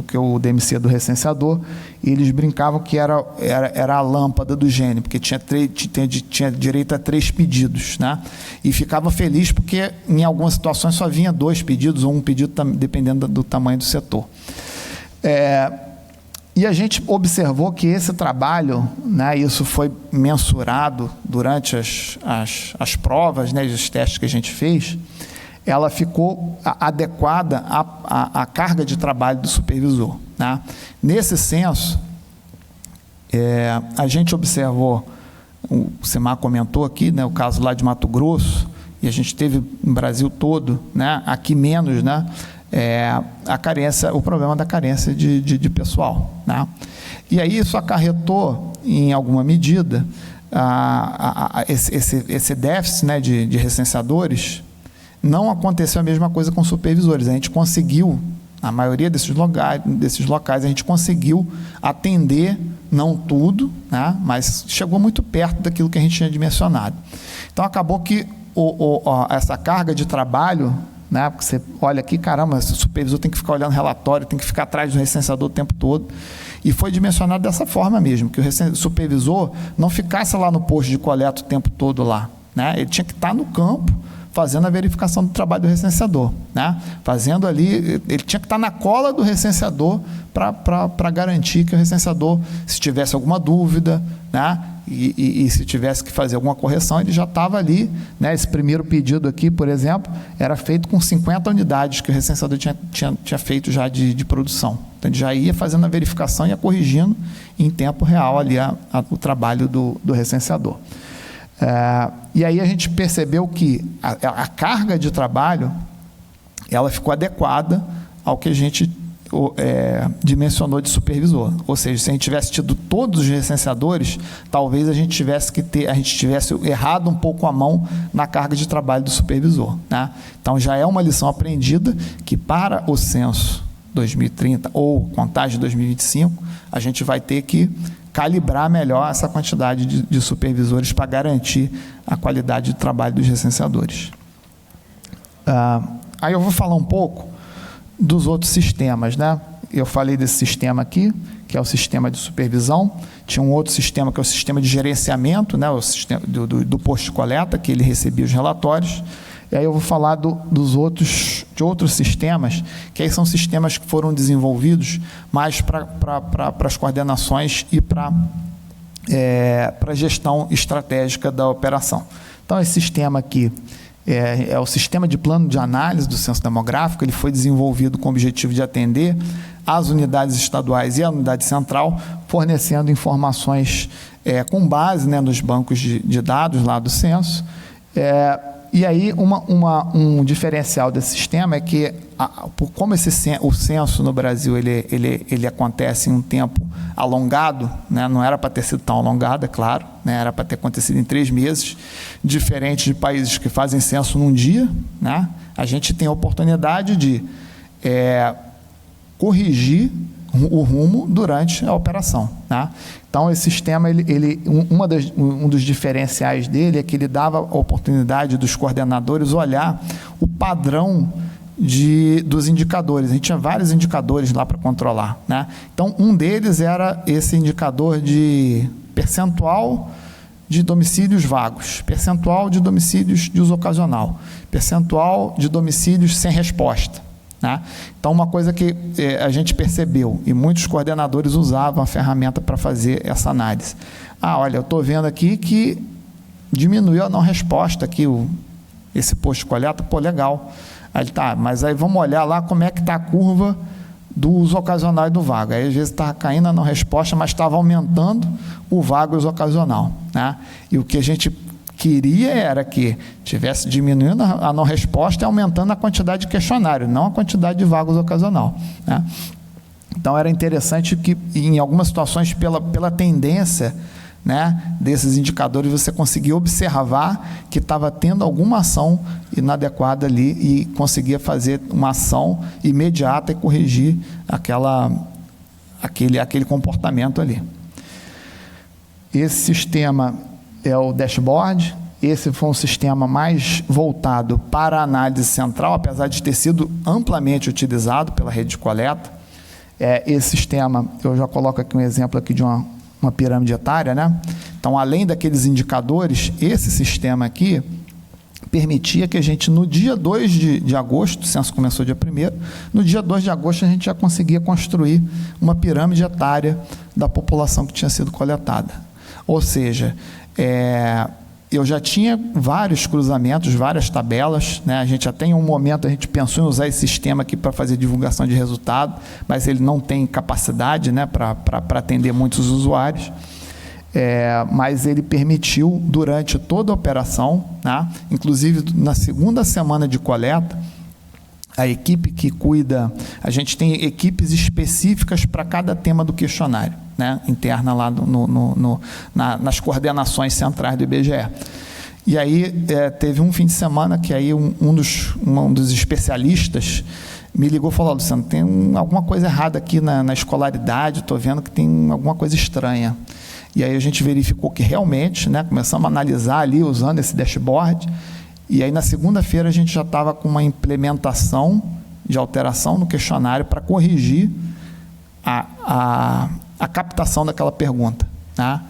que o DMC do recenseador, e eles brincavam que era a lâmpada do gênio, porque tinha direito a 3 pedidos, né? E ficava feliz porque em algumas situações só vinha 2 pedidos ou um pedido, dependendo do tamanho do setor. E a gente observou que esse trabalho, né, isso foi mensurado durante as provas, né, os testes que a gente fez, ela ficou adequada à carga de trabalho do supervisor, né? Nesse censo, a gente observou, o Simar comentou aqui, né, o caso lá de Mato Grosso, e a gente teve no Brasil todo, né, aqui menos, né, a carência, o problema da carência de pessoal, né? E aí isso acarretou, em alguma medida, esse déficit, né, de recenseadores. Não aconteceu a mesma coisa com supervisores. A gente conseguiu, na maioria desses locais, a gente conseguiu atender, não tudo, né, mas chegou muito perto daquilo que a gente tinha dimensionado. Então, acabou que essa carga de trabalho, né, porque você olha aqui, caramba, o supervisor tem que ficar olhando relatório, tem que ficar atrás do recenseador o tempo todo, e foi dimensionado dessa forma mesmo, que o supervisor não ficasse lá no posto de coleta o tempo todo lá, né, ele tinha que estar no campo, fazendo a verificação do trabalho do recenseador, né, fazendo ali, ele tinha que estar na cola do recenseador para garantir que o recenseador, se tivesse alguma dúvida, né, e se tivesse que fazer alguma correção, ele já estava ali, né? Esse primeiro pedido aqui, por exemplo, era feito com 50 unidades que o recenseador tinha feito já de produção. Então, ele já ia fazendo a verificação e ia corrigindo em tempo real ali o trabalho do recenseador. E aí a gente percebeu que a carga de trabalho, ela ficou adequada ao que a gente dimensionou de supervisor. Ou seja, se a gente tivesse tido todos os recenseadores, talvez a gente tivesse errado um pouco a mão na carga de trabalho do supervisor, né? Então, já é uma lição aprendida que para o censo 2030 ou contagem 2025, a gente vai ter que calibrar melhor essa quantidade de supervisores para garantir a qualidade de trabalho dos recenseadores. Aí eu vou falar um pouco dos outros sistemas, né? Eu falei desse sistema aqui, que é o sistema de supervisão. Tinha um outro sistema, que é o sistema de gerenciamento, né? O sistema do posto de coleta, que ele recebia os relatórios. E aí eu vou falar de outros sistemas, que aí são sistemas que foram desenvolvidos mais para as coordenações e para a gestão estratégica da operação. Então, esse sistema aqui é o sistema de plano de análise do censo demográfico. Ele foi desenvolvido com o objetivo de atender as unidades estaduais e a unidade central, fornecendo informações com base, né, nos bancos de dados lá do censo. E aí, um diferencial desse sistema é que, como o censo no Brasil ele acontece em um tempo alongado, né, não era para ter sido tão alongado, é claro, né, era para ter acontecido em 3 meses, diferente de países que fazem censo num dia, né, a gente tem a oportunidade de corrigir o rumo durante a operação, né? Então, esse sistema, um dos diferenciais dele é que ele dava a oportunidade dos coordenadores olhar o padrão dos indicadores. A gente tinha vários indicadores lá para controlar, né? Então, um deles era esse indicador de percentual de domicílios vagos, percentual de domicílios de uso ocasional, percentual de domicílios sem resposta, né? Então, uma coisa que a gente percebeu, e muitos coordenadores usavam a ferramenta para fazer essa análise. Olha, eu estou vendo aqui que diminuiu a não resposta aqui, esse posto de coleta, pô, legal. Aí tá, mas aí vamos olhar lá como é que está a curva do uso ocasional e do vago. Aí, às vezes, estava caindo a não resposta, mas estava aumentando o vago e o uso ocasional, né? E o que a gente queria era que tivesse diminuindo a não resposta e aumentando a quantidade de questionário, não a quantidade de vagos ocasional, né? Então, era interessante que, em algumas situações, pela tendência, né, desses indicadores, você conseguia observar que estava tendo alguma ação inadequada ali e conseguia fazer uma ação imediata e corrigir aquele comportamento ali. Esse sistema é o dashboard. Esse foi um sistema mais voltado para a análise central, apesar de ter sido amplamente utilizado pela rede de coleta. Esse sistema, eu já coloco aqui um exemplo aqui de uma pirâmide etária, né? Então, além daqueles indicadores, esse sistema aqui permitia que a gente, no dia 2 de agosto, o censo começou dia 1º, no dia 2 de agosto a gente já conseguia construir uma pirâmide etária da população que tinha sido coletada. Ou seja, eu já tinha vários cruzamentos, várias tabelas, né? A gente até em um momento a gente pensou em usar esse sistema aqui para fazer divulgação de resultado, mas ele não tem capacidade, né, para atender muitos usuários. Mas ele permitiu, durante toda a operação, né, inclusive na segunda semana de coleta, a equipe que cuida, a gente tem equipes específicas para cada tema do questionário, né, interna lá nas coordenações centrais do IBGE. E aí teve um fim de semana que aí um dos especialistas me ligou e falou: Luciano, tem alguma coisa errada aqui na escolaridade, estou vendo que tem alguma coisa estranha. E aí a gente verificou que realmente, né, começamos a analisar ali usando esse dashboard, e aí na segunda-feira a gente já estava com uma implementação de alteração no questionário para corrigir a captação daquela pergunta, né?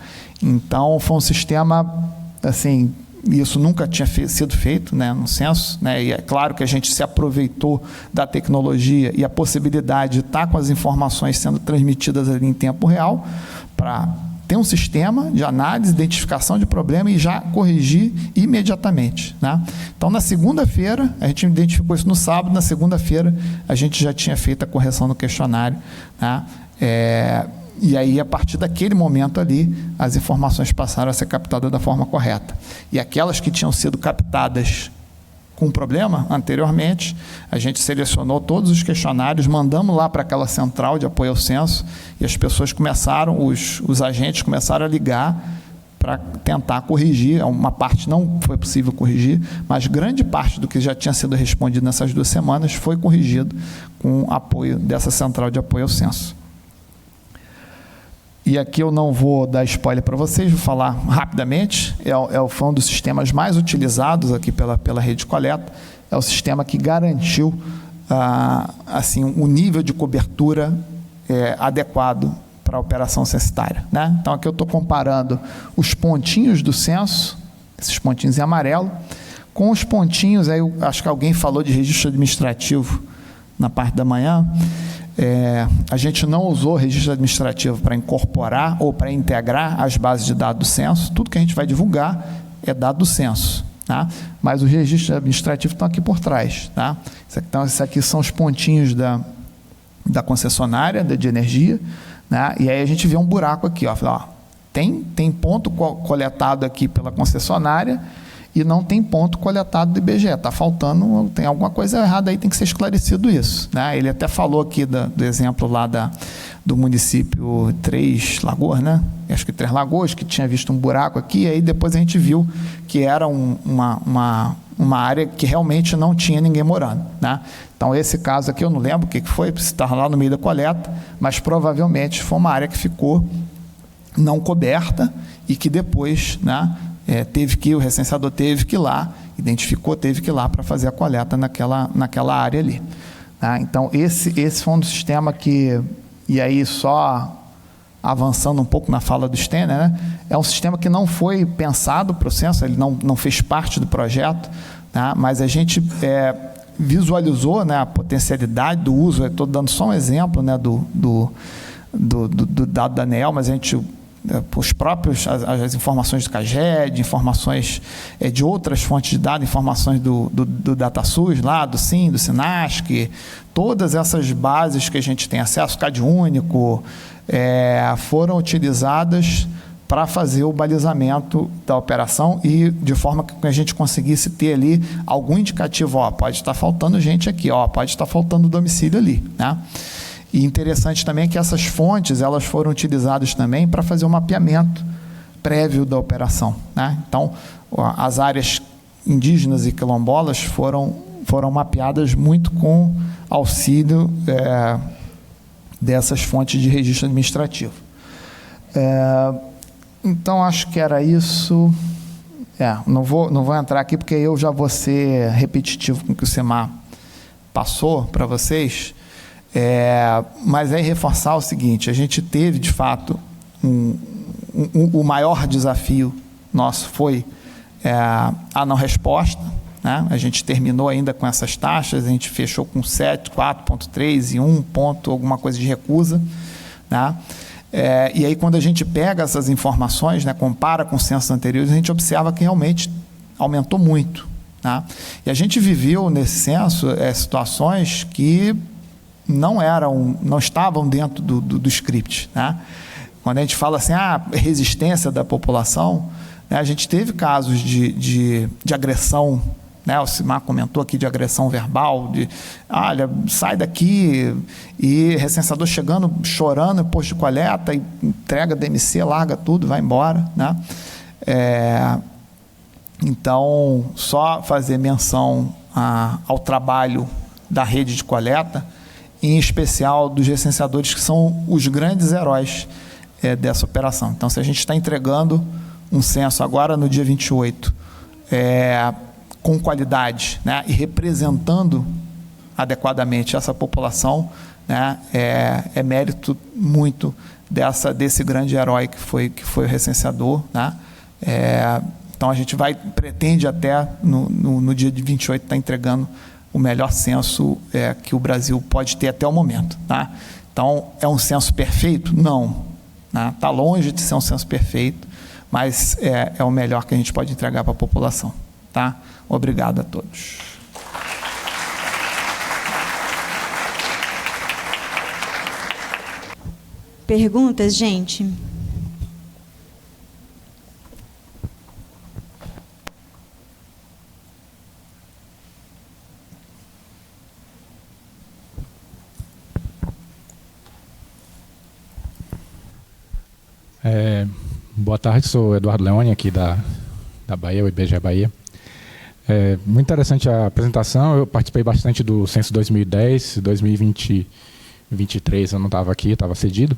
Então foi um sistema, assim, isso nunca tinha sido feito, né, no censo, né? E é claro que a gente se aproveitou da tecnologia e a possibilidade de estar com as informações sendo transmitidas ali em tempo real para ter um sistema de análise, identificação de problema e já corrigir imediatamente, né? Então, na segunda-feira, a gente identificou isso no sábado, na segunda-feira a gente já tinha feito a correção no questionário, né? E aí, a partir daquele momento ali, as informações passaram a ser captadas da forma correta. E aquelas que tinham sido captadas com problema anteriormente, a gente selecionou todos os questionários, mandamos lá para aquela central de apoio ao censo, e as pessoas começaram, os agentes começaram a ligar para tentar corrigir. Uma parte não foi possível corrigir, mas grande parte do que já tinha sido respondido nessas 2 semanas foi corrigido com o apoio dessa central de apoio ao censo. E aqui eu não vou dar spoiler para vocês, vou falar rapidamente. Foi um dos sistemas mais utilizados aqui pela rede de coleta. É o sistema que garantiu assim, um nível de cobertura adequado para a operação censitária, né? Então, aqui eu estou comparando os pontinhos do censo, esses pontinhos em amarelo, com os pontinhos, aí eu acho que alguém falou de registro administrativo na parte da manhã. A gente não usou registro administrativo para incorporar ou para integrar as bases de dados do censo. Tudo que a gente vai divulgar é dado do censo, tá? Mas os registros administrativos estão aqui por trás, tá? Então, esses aqui são os pontinhos da concessionária de energia, né? E aí a gente vê um buraco aqui, ó, tem ponto coletado aqui pela concessionária e não tem ponto coletado do IBGE. Está faltando, tem alguma coisa errada aí, tem que ser esclarecido isso, né? Ele até falou aqui do exemplo lá do município Três Lagoas, né? Acho que Três Lagoas, que tinha visto um buraco aqui, e aí depois a gente viu que era uma área que realmente não tinha ninguém morando, né? Então, esse caso aqui, eu não lembro o que foi, se estava lá no meio da coleta, mas provavelmente foi uma área que ficou não coberta e que depois, né, o recenseador teve que ir lá, identificou, teve que ir lá para fazer a coleta naquela área ali, tá? Então, esse foi um sistema que, e aí só avançando um pouco na fala do Stener, né, é um sistema que não foi pensado para o censo, ele não fez parte do projeto, tá? Mas a gente visualizou, né, a potencialidade do uso. Estou dando só um exemplo, né, do dado da ANEEL, mas a gente... os próprios, as informações do CAGED, informações de outras fontes de dados, informações do DataSUS, lá, do SIM, do SINASC, todas essas bases que a gente tem acesso, CadÚnico, foram utilizadas para fazer o balizamento da operação e de forma que a gente conseguisse ter ali algum indicativo, ó, pode estar faltando gente aqui, ó, pode estar faltando domicílio ali, né? E interessante também é que essas fontes, elas foram utilizadas também para fazer o mapeamento prévio da operação, né? Então, as áreas indígenas e quilombolas foram mapeadas muito com auxílio dessas fontes de registro administrativo. Então, acho que era isso. Não vou entrar aqui, porque eu já vou ser repetitivo com o que o Semar passou para vocês. Mas aí reforçar o seguinte: a gente teve, de fato, o maior desafio nosso foi a não resposta, né? A gente terminou ainda com essas taxas, a gente fechou com 7, 4,3 e 1 ponto, alguma coisa de recusa, né? E aí, quando a gente pega essas informações, né, compara com censos anteriores, a gente observa que realmente aumentou muito, tá? E a gente viveu nesse censo situações que não estavam dentro do script, né? Quando a gente fala assim, resistência da população, né, a gente teve casos de agressão, né? O Simar comentou aqui de agressão verbal, olha, sai daqui, e recenseador chegando, chorando em posto de coleta, e entrega DMC, larga tudo, vai embora, né? Então, só fazer menção ao trabalho da rede de coleta, em especial dos recenseadores, que são os grandes heróis dessa operação. Então, se a gente está entregando um censo agora no dia 28, com qualidade, né, e representando adequadamente essa população, né, é mérito muito desse grande herói que foi o recenseador, né? Então a gente pretende até no dia de 28 estar entregando o melhor censo que o Brasil pode ter até o momento, tá? Então, é um censo perfeito? Não, né? Está longe de ser um censo perfeito, mas é o melhor que a gente pode entregar para a população, tá? Obrigado a todos. Perguntas, gente? Boa tarde, sou Eduardo Leone, aqui da Bahia, o IBGE Bahia. Muito interessante a apresentação, eu participei bastante do censo 2010, 2023 eu não estava aqui, estava cedido.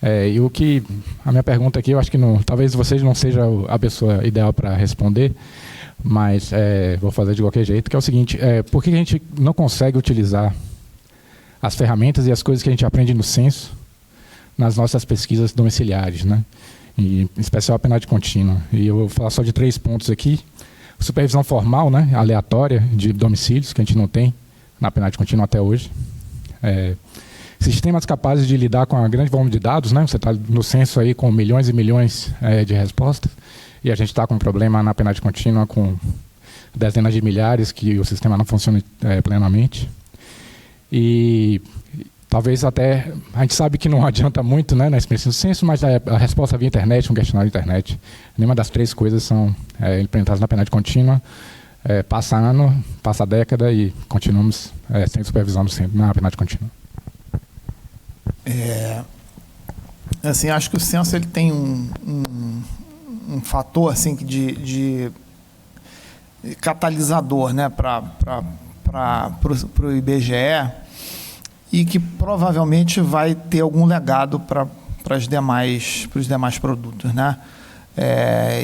E a minha pergunta aqui, eu acho que talvez vocês não sejam a pessoa ideal para responder, mas vou fazer de qualquer jeito, que é o seguinte, por que a gente não consegue utilizar as ferramentas e as coisas que a gente aprende no censo nas nossas pesquisas domiciliares, né? E, em especial a penalidade contínua. E eu vou falar só de 3 pontos aqui. Supervisão formal, né, aleatória de domicílios, que a gente não tem na penalidade contínua até hoje. Sistemas capazes de lidar com a grande volume de dados, né? Você está no censo aí com milhões e milhões de respostas, e a gente está com um problema na penalidade contínua com dezenas de milhares que o sistema não funciona plenamente. E talvez até, a gente sabe que não adianta muito, né, na experiência do censo, mas a resposta via internet, um questionário de internet, nenhuma das 3 coisas são implementadas na penalidade contínua. Passa ano, passa década e continuamos sem supervisão na penalidade contínua. Assim, acho que o censo ele tem um fator assim, de catalisador, né, para o IBGE, e que provavelmente vai ter algum legado para os demais produtos, né?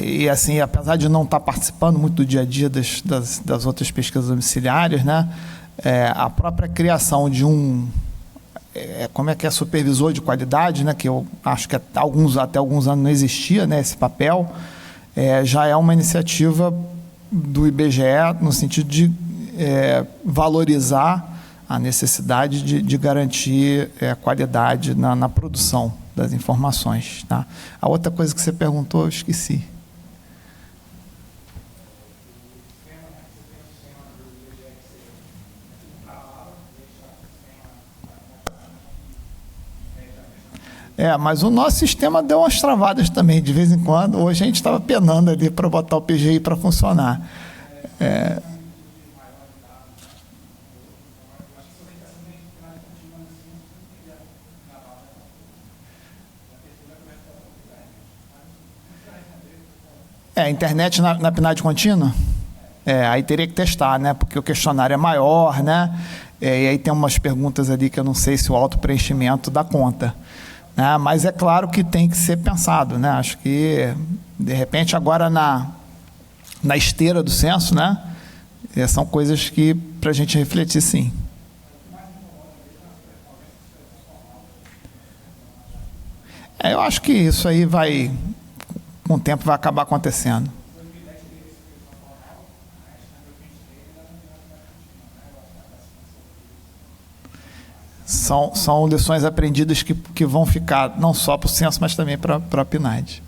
E assim, apesar de não estar participando muito do dia a dia das outras pesquisas domiciliares, né, a própria criação de supervisor de qualidade, né, que eu acho que até alguns anos não existia, né, esse papel, já é uma iniciativa do IBGE no sentido de valorizar a necessidade de garantir qualidade na produção das informações, tá? A outra coisa que você perguntou, eu esqueci. Mas o nosso sistema deu umas travadas também, de vez em quando. Hoje a gente estava penando ali para botar o PGI para funcionar. A internet na penalidade contínua? Aí teria que testar, né? Porque o questionário é maior, né? E aí tem umas perguntas ali que eu não sei se o autopreenchimento dá conta, né? Mas é claro que tem que ser pensado, né? Acho que, de repente, agora na esteira do censo, né? São coisas que para a gente refletir, sim. Eu acho que isso aí com o tempo vai acabar acontecendo. são lições aprendidas que vão ficar não só para o censo, mas também para a PNAD.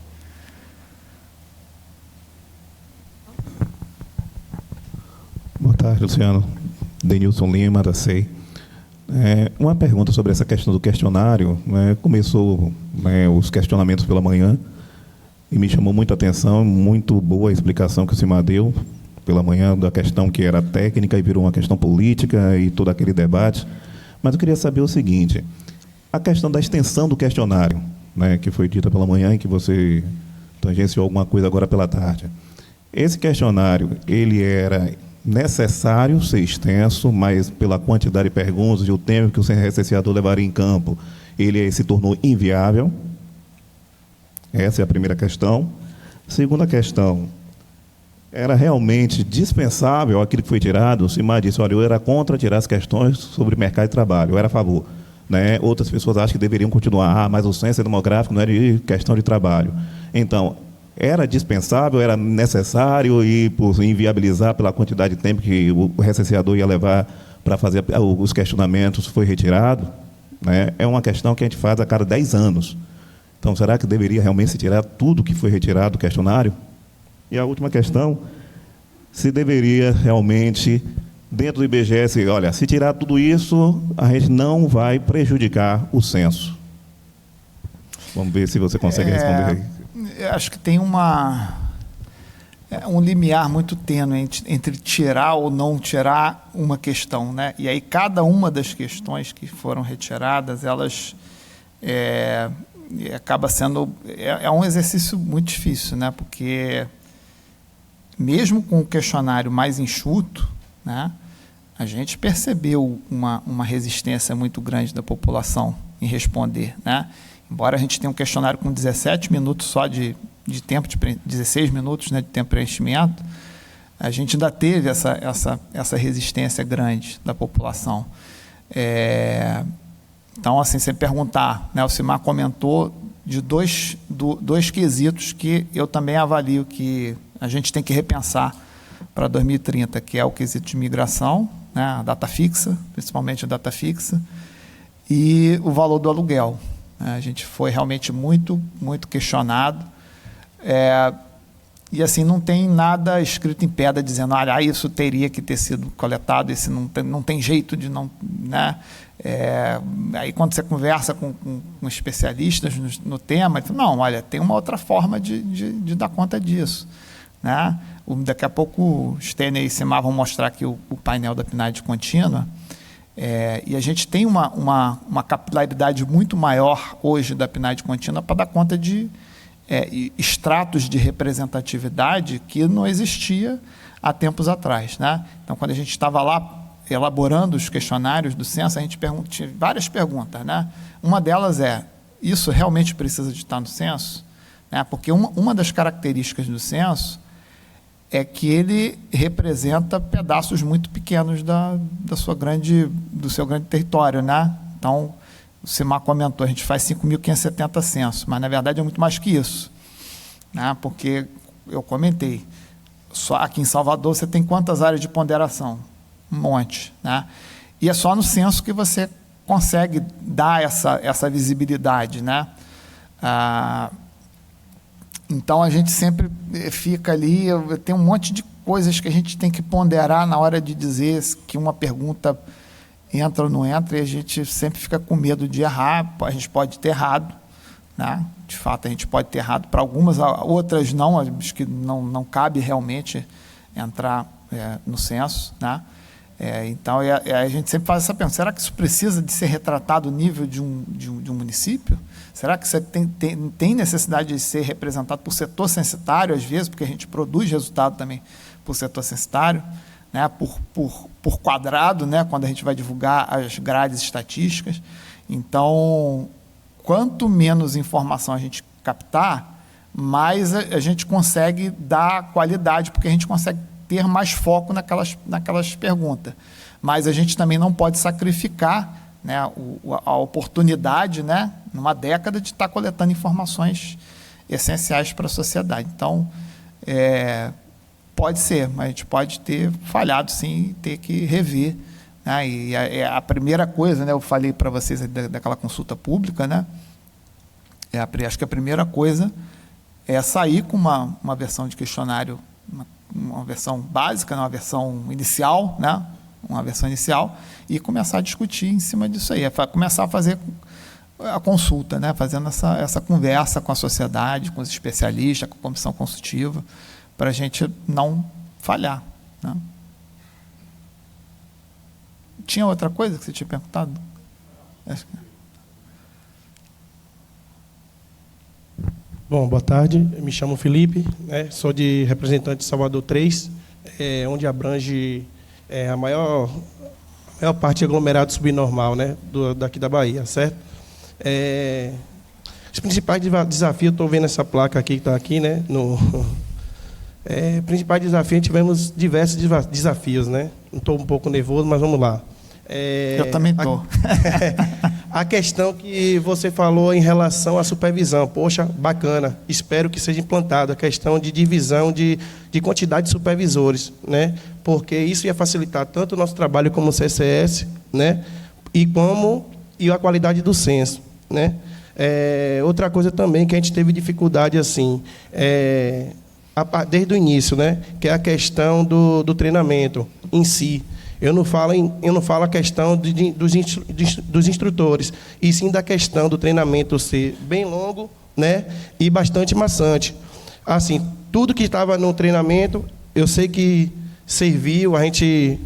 Boa tarde, Luciano. Denilson Lima, da SEI. Uma pergunta sobre essa questão do questionário. Começou os questionamentos pela manhã e me chamou muita atenção, muito boa a explicação que o Simar deu pela manhã da questão que era técnica e virou uma questão política e todo aquele debate. Mas eu queria saber o seguinte, a questão da extensão do questionário, que foi dita pela manhã e que você tangenciou alguma coisa agora pela tarde. Esse questionário, ele era necessário ser extenso, mas pela quantidade de perguntas e o tempo que o recenseador levaria em campo, ele se tornou inviável. Essa é a primeira questão. Segunda questão, era realmente dispensável aquilo que foi tirado? O Simar disse, olha, eu era contra tirar as questões sobre mercado de trabalho, eu era a favor. Outras pessoas acham que deveriam continuar, mas o censo demográfico não é de questão de trabalho. Então, era dispensável, era necessário e por inviabilizar pela quantidade de tempo que o recenseador ia levar para fazer os questionamentos, foi retirado? É uma questão que a gente faz a cada 10 anos. Então, será que deveria realmente se tirar tudo que foi retirado do questionário? E a última questão, se deveria realmente, dentro do IBGE, olha, se tirar tudo isso, a gente não vai prejudicar o censo. Vamos ver se você consegue responder aí. Eu acho que tem um limiar muito tênue entre tirar ou não tirar uma questão, E aí cada uma das questões que foram retiradas, elas acaba sendo um exercício muito difícil, Porque mesmo com o questionário mais enxuto, a gente percebeu uma resistência muito grande da população em responder, Embora a gente tenha um questionário com 17 minutos só de tempo, 16 minutos de tempo de preenchimento, a gente ainda teve essa resistência grande da população. Então, assim, você perguntar, o Simar comentou de dois quesitos que eu também avalio que a gente tem que repensar para 2030, que é o quesito de migração, a data fixa, principalmente a data fixa, e o valor do aluguel. A gente foi realmente muito, muito questionado. E assim, não tem nada escrito em pedra dizendo, olha, isso teria que ter sido coletado, isso não tem jeito de não... Aí quando você conversa com especialistas no tema, ele fala, não, olha, tem uma outra forma de dar conta disso. Daqui a pouco o Stênio e Simar vão mostrar aqui o painel da PNAD contínua, e a gente tem uma capilaridade muito maior hoje da PNAD contínua para dar conta de estratos de representatividade que não existia há tempos atrás. Então, quando a gente estava lá elaborando os questionários do censo, a gente tinha várias perguntas. Uma delas é, isso realmente precisa de estar no censo? Porque uma das características do censo é que ele representa pedaços muito pequenos do seu grande território. Então, o Simar comentou, a gente faz 5.570 censos, mas, na verdade, é muito mais que isso. Porque, eu comentei, só aqui em Salvador você tem quantas áreas de ponderação? Um monte. E é só no censo que você consegue dar essa visibilidade. Então, a gente sempre fica ali, tem um monte de coisas que a gente tem que ponderar na hora de dizer que uma pergunta entra ou não entra, e a gente sempre fica com medo de errar. A gente pode ter errado, de fato, a gente pode ter errado para algumas, outras não, acho que não cabe realmente entrar no censo. Então, a gente sempre faz essa pergunta, será que isso precisa de ser retratado no nível de um município? Será que você tem necessidade de ser representado por setor censitário, às vezes, porque a gente produz resultado também por setor censitário, por quadrado, quando a gente vai divulgar as grades estatísticas. Então, quanto menos informação a gente captar, mais a gente consegue dar qualidade, porque a gente consegue ter mais foco naquelas perguntas. Mas a gente também não pode sacrificar a oportunidade, numa década, de estar coletando informações essenciais para a sociedade. Então, pode ser, mas a gente pode ter falhado, sim, e ter que rever né? E a primeira coisa, né, eu falei para vocês daquela consulta pública, né? Acho que a primeira coisa é sair com uma versão de questionário, uma versão básica, uma versão inicial, né? Uma versão inicial, e começar a discutir em cima disso aí, começar a fazer a consulta, né? Fazendo essa conversa com a sociedade, com os especialistas, com a comissão consultiva, para a gente não falhar, né? Tinha outra coisa que você tinha perguntado? Bom, boa tarde. Eu me chamo Felipe, né? Sou de representante de Salvador 3, onde abrange a maior parte aglomerado subnormal, né? Daqui da Bahia, certo? Os principais desafios, estou vendo essa placa aqui que está aqui, né? Principais desafios, tivemos diversos desafios, né? Estou um pouco nervoso, mas vamos lá. Eu também estou. A questão que você falou em relação à supervisão, poxa, bacana, espero que seja implantado a questão de divisão de quantidade de supervisores, né? Porque isso ia facilitar tanto o nosso trabalho como CCS, né? E a qualidade do censo, né? Outra coisa também que a gente teve dificuldade assim, desde o início, né? Que é a questão do treinamento em si. Eu não falo a questão dos instrutores, e sim da questão do treinamento ser bem longo, né, e bastante maçante. Assim, tudo que estava no treinamento, eu sei que serviu, a gente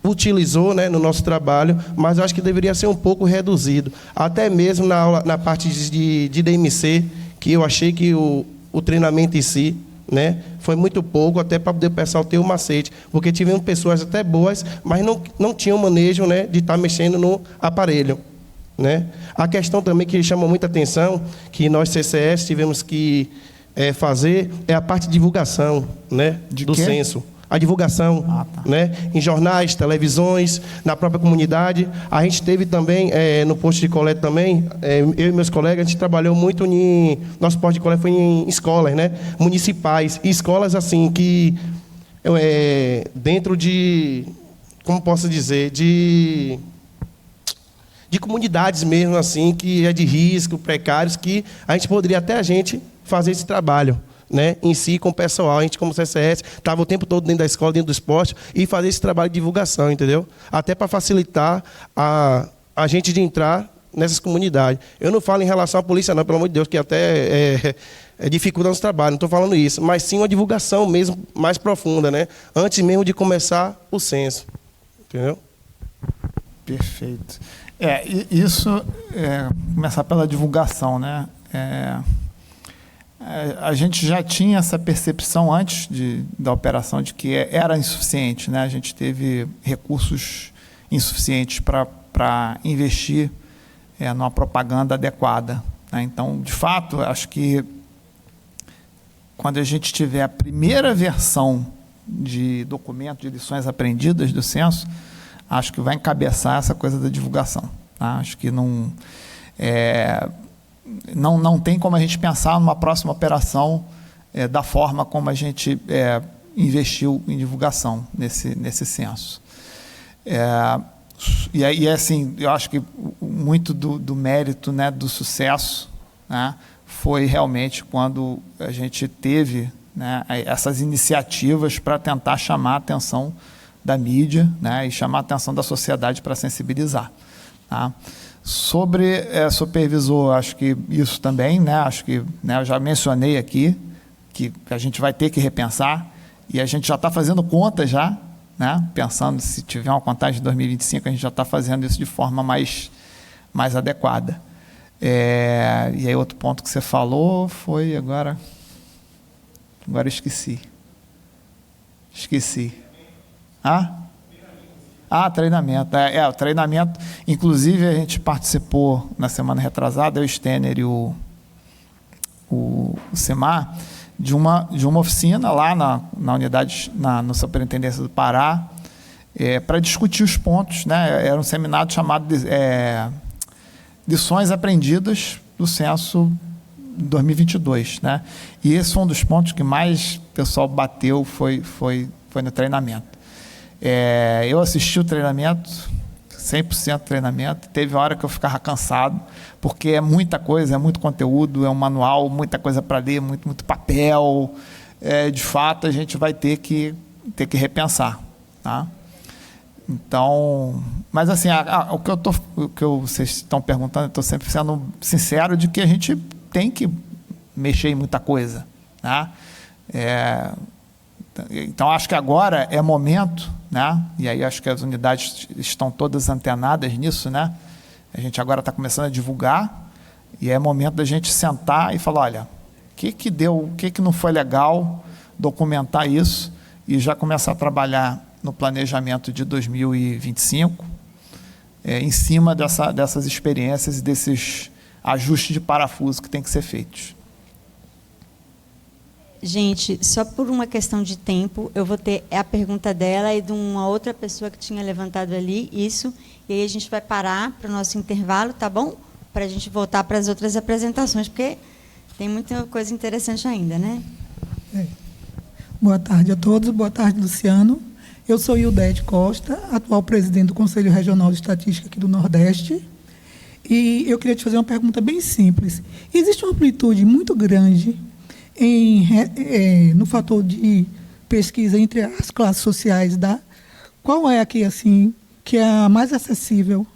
utilizou, né, no nosso trabalho, mas eu acho que deveria ser um pouco reduzido. Até mesmo na parte de DMC, que eu achei que o treinamento em si, né, foi muito pouco, até para poder o pessoal ter o macete, porque tivemos pessoas até boas, mas não tinham manejo, né, de estar mexendo no aparelho, né. A questão também que chama muita atenção, que nós CCS tivemos que fazer, é a parte de divulgação, né, do censo. A divulgação, tá, né, em jornais, televisões, na própria comunidade. A gente teve também, no posto de coleta também, eu e meus colegas, a gente trabalhou muito nosso posto de coleta foi em escolas, né, municipais, e escolas assim que, dentro de, como posso dizer, de comunidades mesmo assim, que é de risco, precários, que a gente poderia até fazer esse trabalho, né, em si, com o pessoal. A gente, como CCS, estava o tempo todo dentro da escola, dentro do esporte, e fazer esse trabalho de divulgação, entendeu? Até para facilitar a gente de entrar nessas comunidades. Eu não falo em relação à polícia, não, pelo amor de Deus, que até dificulta o nosso trabalho, não estou falando isso, mas sim uma divulgação mesmo mais profunda, né? Antes mesmo de começar o censo, entendeu? Perfeito. Isso, começar pela divulgação, né? A gente já tinha essa percepção antes da operação de que era insuficiente, né? A gente teve recursos insuficientes para investir numa propaganda adequada, né? Então, de fato, acho que quando a gente tiver a primeira versão de documento de lições aprendidas do censo, acho que vai encabeçar essa coisa da divulgação, tá? Acho que não tem como a gente pensar numa próxima operação da forma como a gente investiu em divulgação nesse censo. E aí, assim, eu acho que muito do mérito, né, do sucesso, né, foi realmente quando a gente teve, né, essas iniciativas para tentar chamar a atenção da mídia, né, e chamar a atenção da sociedade para sensibilizar, tá? Sobre supervisor, acho que isso também, né, acho que, né, eu já mencionei aqui que a gente vai ter que repensar, e a gente já está fazendo contas já, né, pensando se tiver uma contagem de 2025, a gente já está fazendo isso de forma mais adequada. E aí outro ponto que você falou foi agora eu esqueci. Treinamento. O treinamento, inclusive a gente participou na semana retrasada, eu, o Stener e o Semar, de uma oficina lá na unidade, na Superintendência do Pará, para discutir os pontos, né? Era um seminário chamado Lições Aprendidas do Censo 2022, né? E esse foi um dos pontos que mais o pessoal bateu, foi no treinamento. Eu assisti o treinamento, 100% treinamento. Teve hora que eu ficava cansado, porque é muita coisa, é muito conteúdo, é um manual, muita coisa para ler, muito papel. De fato, a gente vai ter que repensar, tá? Então, mas assim, o que vocês estão perguntando, eu estou sempre sendo sincero de que a gente tem que mexer em muita coisa, tá? Então, acho que agora é momento, né? E aí acho que as unidades estão todas antenadas nisso, né? A gente agora está começando a divulgar e é momento da gente sentar e falar, olha, o que deu, o que não foi legal, documentar isso e já começar a trabalhar no planejamento de 2025, em cima dessas experiências e desses ajustes de parafuso que tem que ser feitos. Gente, só por uma questão de tempo, eu vou ter a pergunta dela e de uma outra pessoa que tinha levantado ali, isso, e aí a gente vai parar para o nosso intervalo, tá bom? Para a gente voltar para as outras apresentações, porque tem muita coisa interessante ainda, né? Boa tarde a todos, boa tarde, Luciano. Eu sou Ildete Costa, atual presidente do Conselho Regional de Estatística aqui do Nordeste, e eu queria te fazer uma pergunta bem simples. Existe uma amplitude muito grande no fator de pesquisa entre as classes sociais, qual é aqui, assim, que é a mais acessível?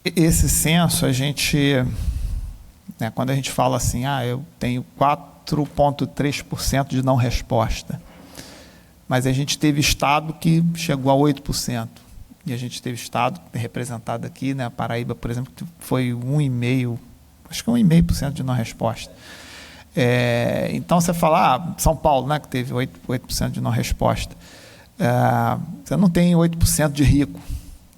Esse censo, a gente, né, quando a gente fala assim, eu tenho 4,3% de não resposta, mas a gente teve estado que chegou a 8%, e a gente teve estado representado aqui, né, a Paraíba, por exemplo, que foi 1,5%, acho que 1,5% de não resposta. Então, você fala, São Paulo, né, que teve 8% de não resposta, você não tem 8% de rico,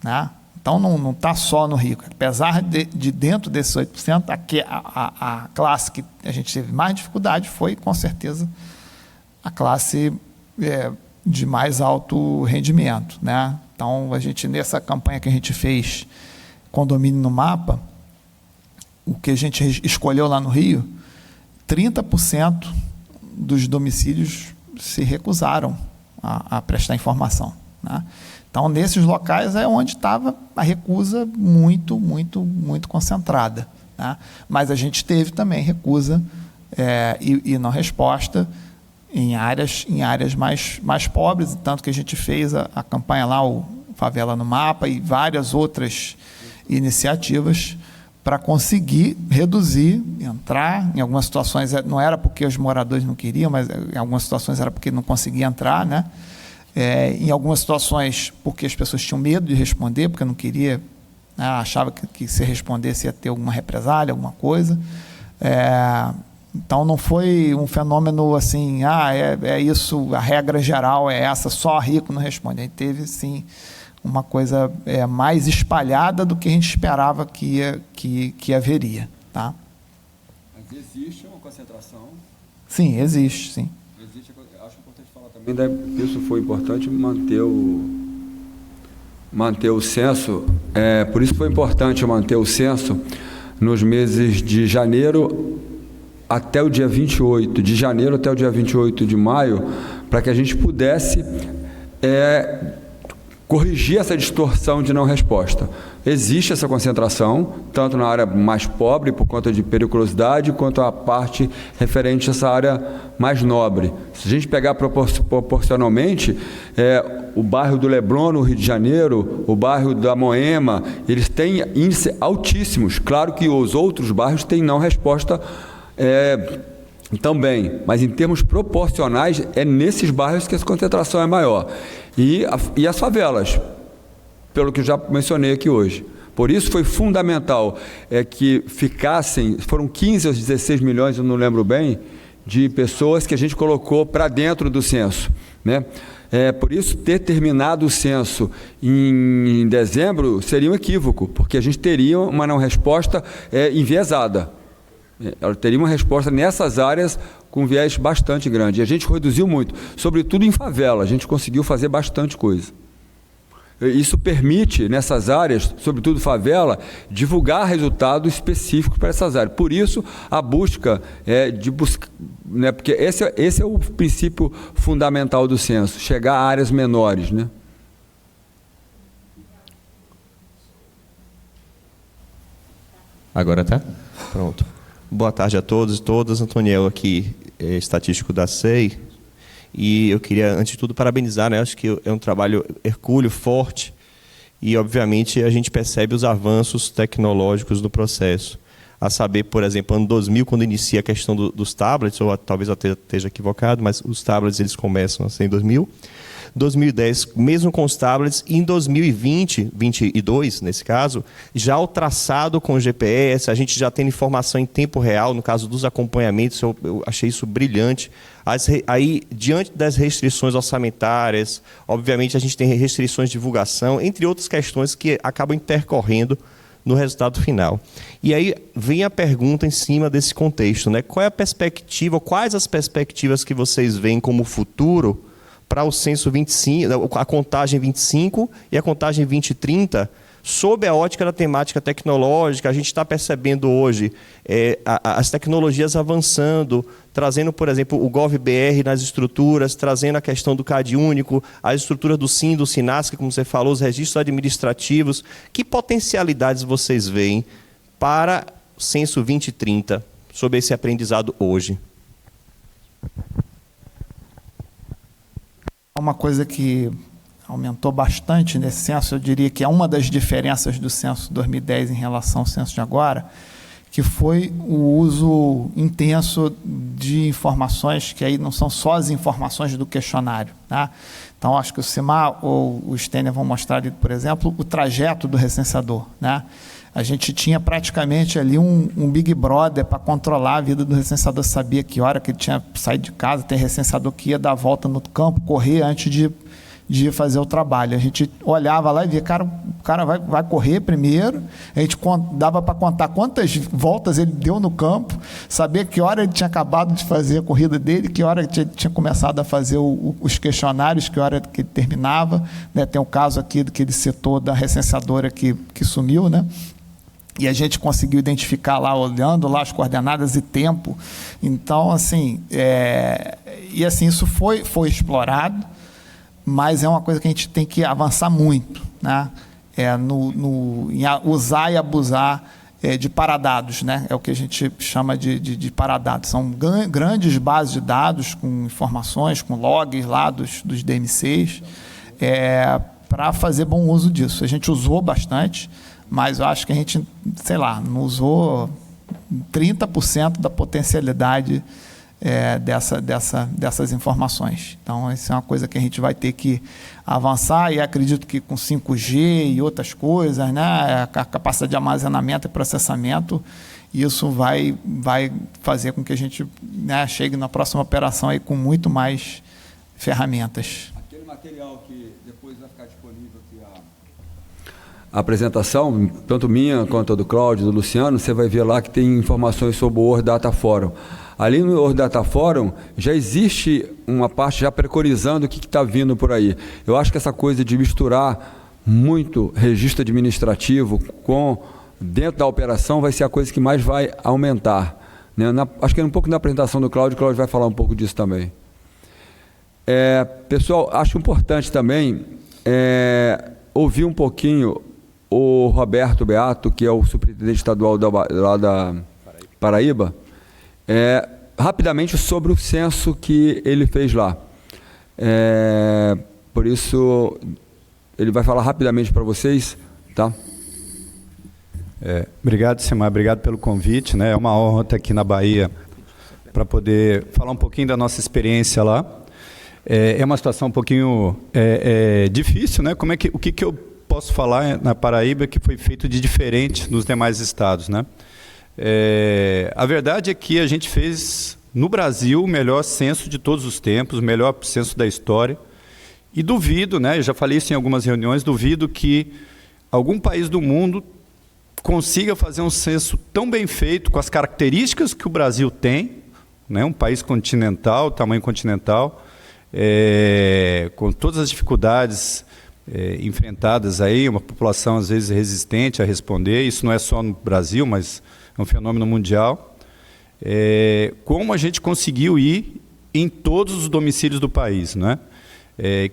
né? Então, não está só no rico. Apesar de dentro desses 8%, a classe que a gente teve mais dificuldade foi, com certeza, a classe de mais alto rendimento, né? Então, nessa campanha que a gente fez, Condomínio no Mapa, o que a gente escolheu lá no Rio, 30% dos domicílios se recusaram a prestar informação, né? Então, nesses locais é onde estava a recusa muito, muito, muito concentrada, né? Mas a gente teve também recusa e não resposta em áreas mais pobres, tanto que a gente fez a campanha lá, o Favela no Mapa, e várias outras iniciativas para conseguir reduzir, entrar. Em algumas situações não era porque os moradores não queriam, mas em algumas situações era porque não conseguia entrar, né? Em algumas situações porque as pessoas tinham medo de responder, porque não queria, né? Achava que se respondesse ia ter alguma represália, alguma coisa. Então não foi um fenômeno assim, isso, a regra geral é essa, só rico não responde. Aí teve, sim, uma coisa mais espalhada do que a gente esperava que haveria, tá? Mas existe uma concentração? Sim, existe, sim. Acho importante falar também, isso foi importante, manter o censo, por isso foi importante manter o censo nos meses de janeiro até o dia 28 de janeiro até o dia 28 de maio, para que a gente pudesse corrigir essa distorção de não resposta. Existe essa concentração, tanto na área mais pobre, por conta de periculosidade, quanto a parte referente a essa área mais nobre. Se a gente pegar proporcionalmente, o bairro do Leblon, no Rio de Janeiro, o bairro da Moema, eles têm índices altíssimos. Claro que os outros bairros têm não resposta também, mas em termos proporcionais, é nesses bairros que essa concentração é maior. E as favelas, pelo que eu já mencionei aqui hoje. Por isso foi fundamental que ficassem, foram 15 ou 16 milhões, eu não lembro bem, de pessoas que a gente colocou para dentro do censo, né? Por isso, ter terminado o censo em dezembro seria um equívoco, porque a gente teria uma não resposta enviesada. Ela teria uma resposta nessas áreas com viés bastante grande. E a gente reduziu muito, sobretudo em favela, a gente conseguiu fazer bastante coisa. Isso permite, nessas áreas, sobretudo favela, divulgar resultados específicos para essas áreas. Por isso, a busca de buscar, né, porque esse é o princípio fundamental do censo, chegar a áreas menores, né? Agora tá? Pronto. Boa tarde a todos e todas. Antoniel aqui, estatístico da SEI. E eu queria, antes de tudo, parabenizar, né? Acho que é um trabalho hercúleo, forte. E, obviamente, a gente percebe os avanços tecnológicos do processo. A saber, por exemplo, ano 2000, quando inicia a questão dos tablets, ou talvez eu esteja equivocado, mas os tablets eles começam a ser em 2000. 2010, mesmo com os tablets, e em 2020, 22 nesse caso, já o traçado com o GPS, a gente já tem informação em tempo real, no caso dos acompanhamentos, eu achei isso brilhante. Aí, diante das restrições orçamentárias, obviamente a gente tem restrições de divulgação, entre outras questões que acabam intercorrendo no resultado final. E aí vem a pergunta em cima desse contexto, né? Qual é a perspectiva, quais as perspectivas que vocês veem como futuro para o censo 25, a contagem 25 e a contagem 2030, sob a ótica da temática tecnológica? A gente está percebendo hoje as tecnologias avançando, trazendo, por exemplo, o GovBR nas estruturas, trazendo a questão do CAD único, a estrutura do SIM, do SINASC, como você falou, os registros administrativos. Que potencialidades vocês veem para o censo 2030, sob esse aprendizado hoje? Uma coisa que aumentou bastante nesse censo, eu diria que é uma das diferenças do censo 2010 em relação ao censo de agora, que foi o uso intenso de informações que aí não são só as informações do questionário, tá? Então, acho que o Simar ou o Steiner vão mostrar ali, por exemplo, o trajeto do recenseador, né? A gente tinha praticamente ali um Big Brother para controlar a vida do recenseador, sabia que hora que ele tinha saído de casa, tem recenseador que ia dar a volta no campo, correr antes de fazer o trabalho. A gente olhava lá e via, cara, o cara vai correr primeiro, a gente dava para contar quantas voltas ele deu no campo, saber que hora ele tinha acabado de fazer a corrida dele, que hora ele tinha começado a fazer os questionários, que hora que ele terminava, né? Tem o caso aqui do que ele citou da recenseadora que sumiu, né? E a gente conseguiu identificar lá, olhando lá as coordenadas e tempo. Então, assim, isso foi explorado, mas é uma coisa que a gente tem que avançar muito, né? Em usar e abusar de paradados, né? É o que a gente chama de paradados. São grandes bases de dados com informações, com logs lá dos DMCs, para fazer bom uso disso. A gente usou bastante, mas eu acho que a gente, sei lá, não usou 30% da potencialidade dessas informações. Então, isso é uma coisa que a gente vai ter que avançar, e acredito que com 5G e outras coisas, né, a capacidade de armazenamento e processamento, isso vai fazer com que a gente, né, chegue na próxima operação aí com muito mais ferramentas. Aquele material que depois vai ficar disponível aqui, a apresentação, tanto minha quanto a do Cláudio, do Luciano, você vai ver lá que tem informações sobre o World Data Forum. Ali no World Data Forum já existe uma parte já preconizando o que está vindo por aí. Eu acho que essa coisa de misturar muito registro administrativo com dentro da operação vai ser a coisa que mais vai aumentar, né? Acho que um pouco na apresentação do Cláudio, o Cláudio vai falar um pouco disso também. Pessoal, acho importante também ouvir um pouquinho o Roberto Beato, que é o superintendente estadual lá da Paraíba, rapidamente sobre o censo que ele fez lá. Por isso, ele vai falar rapidamente para vocês, tá? Obrigado, Simar, obrigado pelo convite, né? É uma honra estar aqui na Bahia para poder falar um pouquinho da nossa experiência lá. É uma situação um pouquinho difícil, né? O que eu posso falar na Paraíba que foi feito de diferente nos demais estados, né? A verdade é que a gente fez no Brasil o melhor censo de todos os tempos, o melhor censo da história. E duvido, né? Eu já falei isso em algumas reuniões, duvido que algum país do mundo consiga fazer um censo tão bem feito, com as características que o Brasil tem, né? Um país continental, tamanho continental, com todas as dificuldades enfrentadas aí, uma população às vezes resistente a responder. Isso não é só no Brasil, mas é um fenômeno mundial. Como a gente conseguiu ir em todos os domicílios do país, né?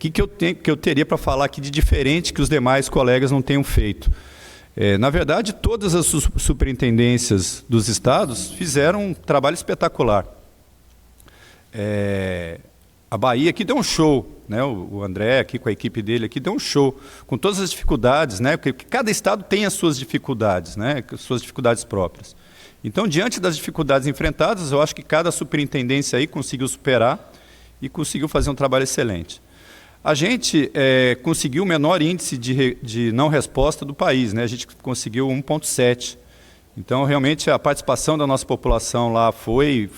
Que eu teria para falar aqui de diferente que os demais colegas não tenham feito? Na verdade, todas as superintendências dos estados fizeram um trabalho espetacular. A Bahia aqui deu um show, né? O André aqui com a equipe dele aqui deu um show, com todas as dificuldades, né? Porque cada estado tem as suas dificuldades, né? As suas dificuldades próprias. Então, diante das dificuldades enfrentadas, eu acho que cada superintendência aí conseguiu superar e conseguiu fazer um trabalho excelente. A gente conseguiu o menor índice de não resposta do país, né? A gente conseguiu 1,7. Então, realmente, a participação da nossa população lá foi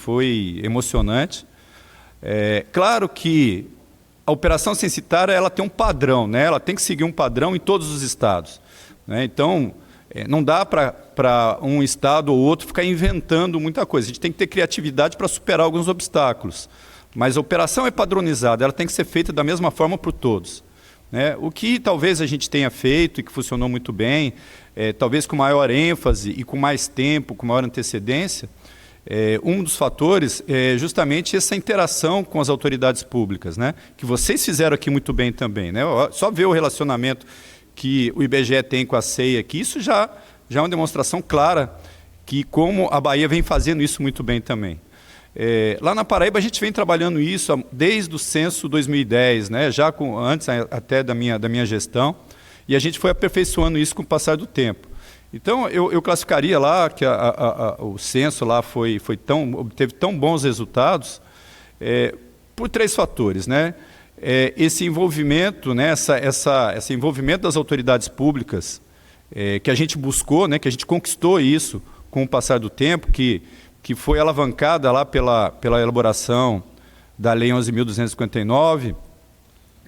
emocionante. Claro que a operação censitária ela tem um padrão, né? Ela tem que seguir um padrão em todos os estados, né? Então, não dá para um estado ou outro ficar inventando muita coisa. A gente tem que ter criatividade para superar alguns obstáculos. Mas a operação é padronizada, ela tem que ser feita da mesma forma por todos, né? O que talvez a gente tenha feito e que funcionou muito bem, talvez com maior ênfase e com mais tempo, com maior antecedência, um dos fatores é justamente essa interação com as autoridades públicas, né? Que vocês fizeram aqui muito bem também, né? Só ver o relacionamento que o IBGE tem com a CEI aqui, isso já é uma demonstração clara que como a Bahia vem fazendo isso muito bem também. Lá na Paraíba a gente vem trabalhando isso desde o censo 2010, né? Já antes até da minha gestão, e a gente foi aperfeiçoando isso com o passar do tempo. Então eu classificaria lá que o censo lá obteve tão bons resultados por 3 fatores, né? Esse envolvimento, né? Esse envolvimento das autoridades públicas que a gente buscou, né? Que a gente conquistou isso com o passar do tempo, que foi alavancada lá pela elaboração da Lei 11.259,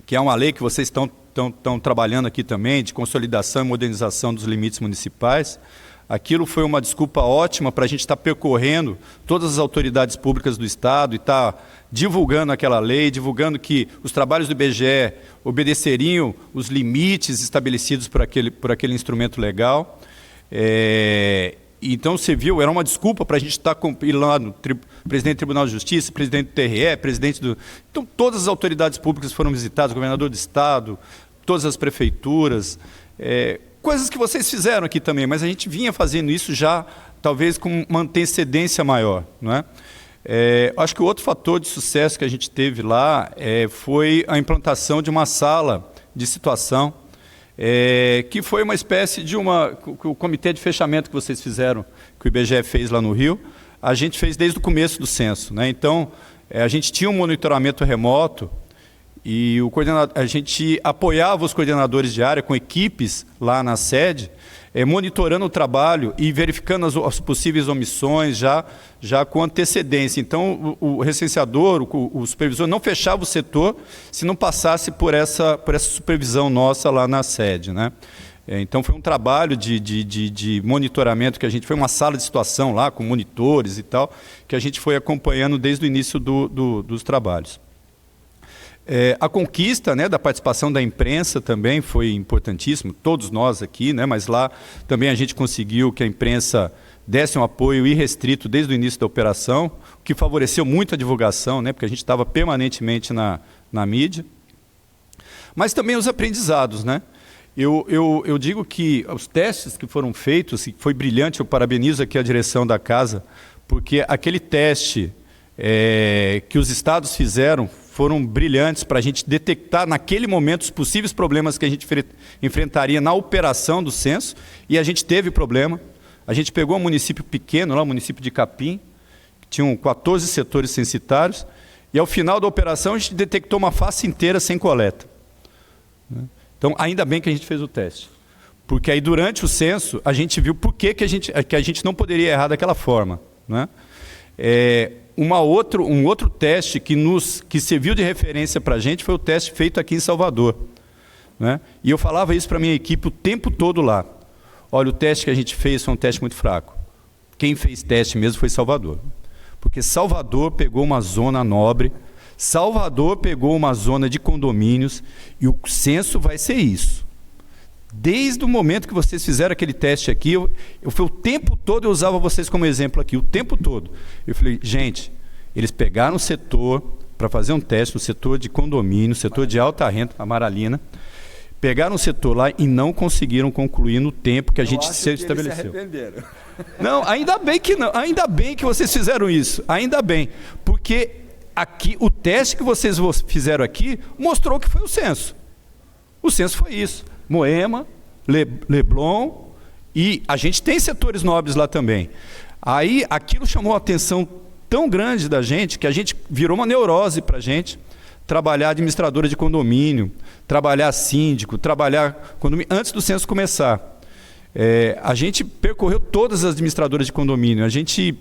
que é uma lei que vocês estão trabalhando aqui também, de consolidação e modernização dos limites municipais. Aquilo foi uma desculpa ótima para a gente estar percorrendo todas as autoridades públicas do Estado e estar divulgando aquela lei, divulgando que os trabalhos do IBGE obedeceriam os limites estabelecidos por aquele instrumento legal. Então, você viu, era uma desculpa para a gente estar lá no presidente do Tribunal de Justiça, presidente do TRE, presidente do... Então, todas as autoridades públicas foram visitadas, o governador do Estado, todas as prefeituras, coisas que vocês fizeram aqui também, mas a gente vinha fazendo isso já, talvez com uma antecedência maior, não é? Acho que o outro fator de sucesso que a gente teve lá foi a implantação de uma sala de situação, que foi uma espécie de o comitê de fechamento que vocês fizeram, que o IBGE fez lá no Rio, a gente fez desde o começo do censo, né? Então, a gente tinha um monitoramento remoto e a gente apoiava os coordenadores de área com equipes lá na sede, monitorando o trabalho e verificando as possíveis omissões já com antecedência. Então, o recenseador, o supervisor, não fechava o setor se não passasse por essa supervisão nossa lá na sede, né? Então, foi um trabalho de monitoramento que a gente... Foi uma sala de situação lá, com monitores e tal, que a gente foi acompanhando desde o início dos trabalhos. A conquista, né, da participação da imprensa também foi importantíssimo, todos nós aqui, né, mas lá também a gente conseguiu que a imprensa desse um apoio irrestrito desde o início da operação, o que favoreceu muito a divulgação, né, porque a gente estava permanentemente na mídia. Mas também os aprendizados, né? Eu digo que os testes que foram feitos, foi brilhante, eu parabenizo aqui a direção da casa, porque aquele teste que os estados fizeram foram brilhantes para a gente detectar naquele momento os possíveis problemas que a gente enfrentaria na operação do censo, e a gente teve problema. A gente pegou um município pequeno, lá, o município de Capim, que tinham 14 setores censitários, e ao final da operação a gente detectou uma face inteira sem coleta. Então, ainda bem que a gente fez o teste, porque aí durante o censo a gente viu por que a gente não poderia errar daquela forma, né? Um outro teste que serviu de referência para a gente foi o teste feito aqui em Salvador, né? E eu falava isso para a minha equipe o tempo todo lá. Olha, o teste que a gente fez foi um teste muito fraco. Quem fez teste mesmo foi Salvador. Porque Salvador pegou uma zona nobre, Salvador pegou uma zona de condomínios, e o censo vai ser isso. Desde o momento que vocês fizeram aquele teste aqui, eu o tempo todo eu usava vocês como exemplo aqui, o tempo todo. Eu falei, gente, eles pegaram o setor para fazer um teste, no setor de condomínio, setor de alta renda, Amaralina, Pegaram um setor lá e não conseguiram concluir no tempo que a gente se estabeleceu. Eles se arrependeram. Não, ainda bem que não. Ainda bem que vocês fizeram isso. Ainda bem. Porque aqui, o teste que vocês fizeram aqui mostrou que foi o censo. O censo foi isso. Moema, Leblon, e a gente tem setores nobres lá também. Aí aquilo chamou a atenção tão grande da gente que a gente virou uma neurose para a gente trabalhar administradora de condomínio, trabalhar síndico, trabalhar condomínio antes do censo começar. A gente percorreu todas as administradoras de condomínio, a gente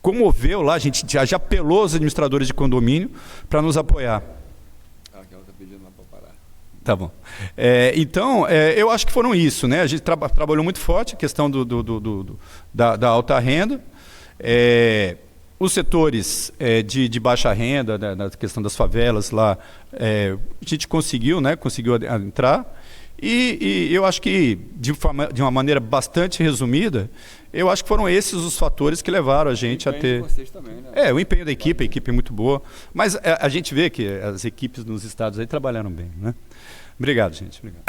comoveu lá, a gente já apelou as administradoras de condomínio para nos apoiar. Ela está pedindo lá para parar. Tá bom. Então, eu acho que foram isso, né? A gente trabalhou muito forte a questão da alta renda, os setores de baixa renda, na questão das favelas lá, a gente conseguiu, né? Conseguiu entrar. E eu acho que, de uma maneira bastante resumida, eu acho que foram esses os fatores que levaram a gente a ter... O empenho de vocês também, né? O empenho da equipe, a equipe é muito boa. Mas a gente vê que as equipes nos estados aí trabalharam bem, né? Obrigado, gente. Obrigado.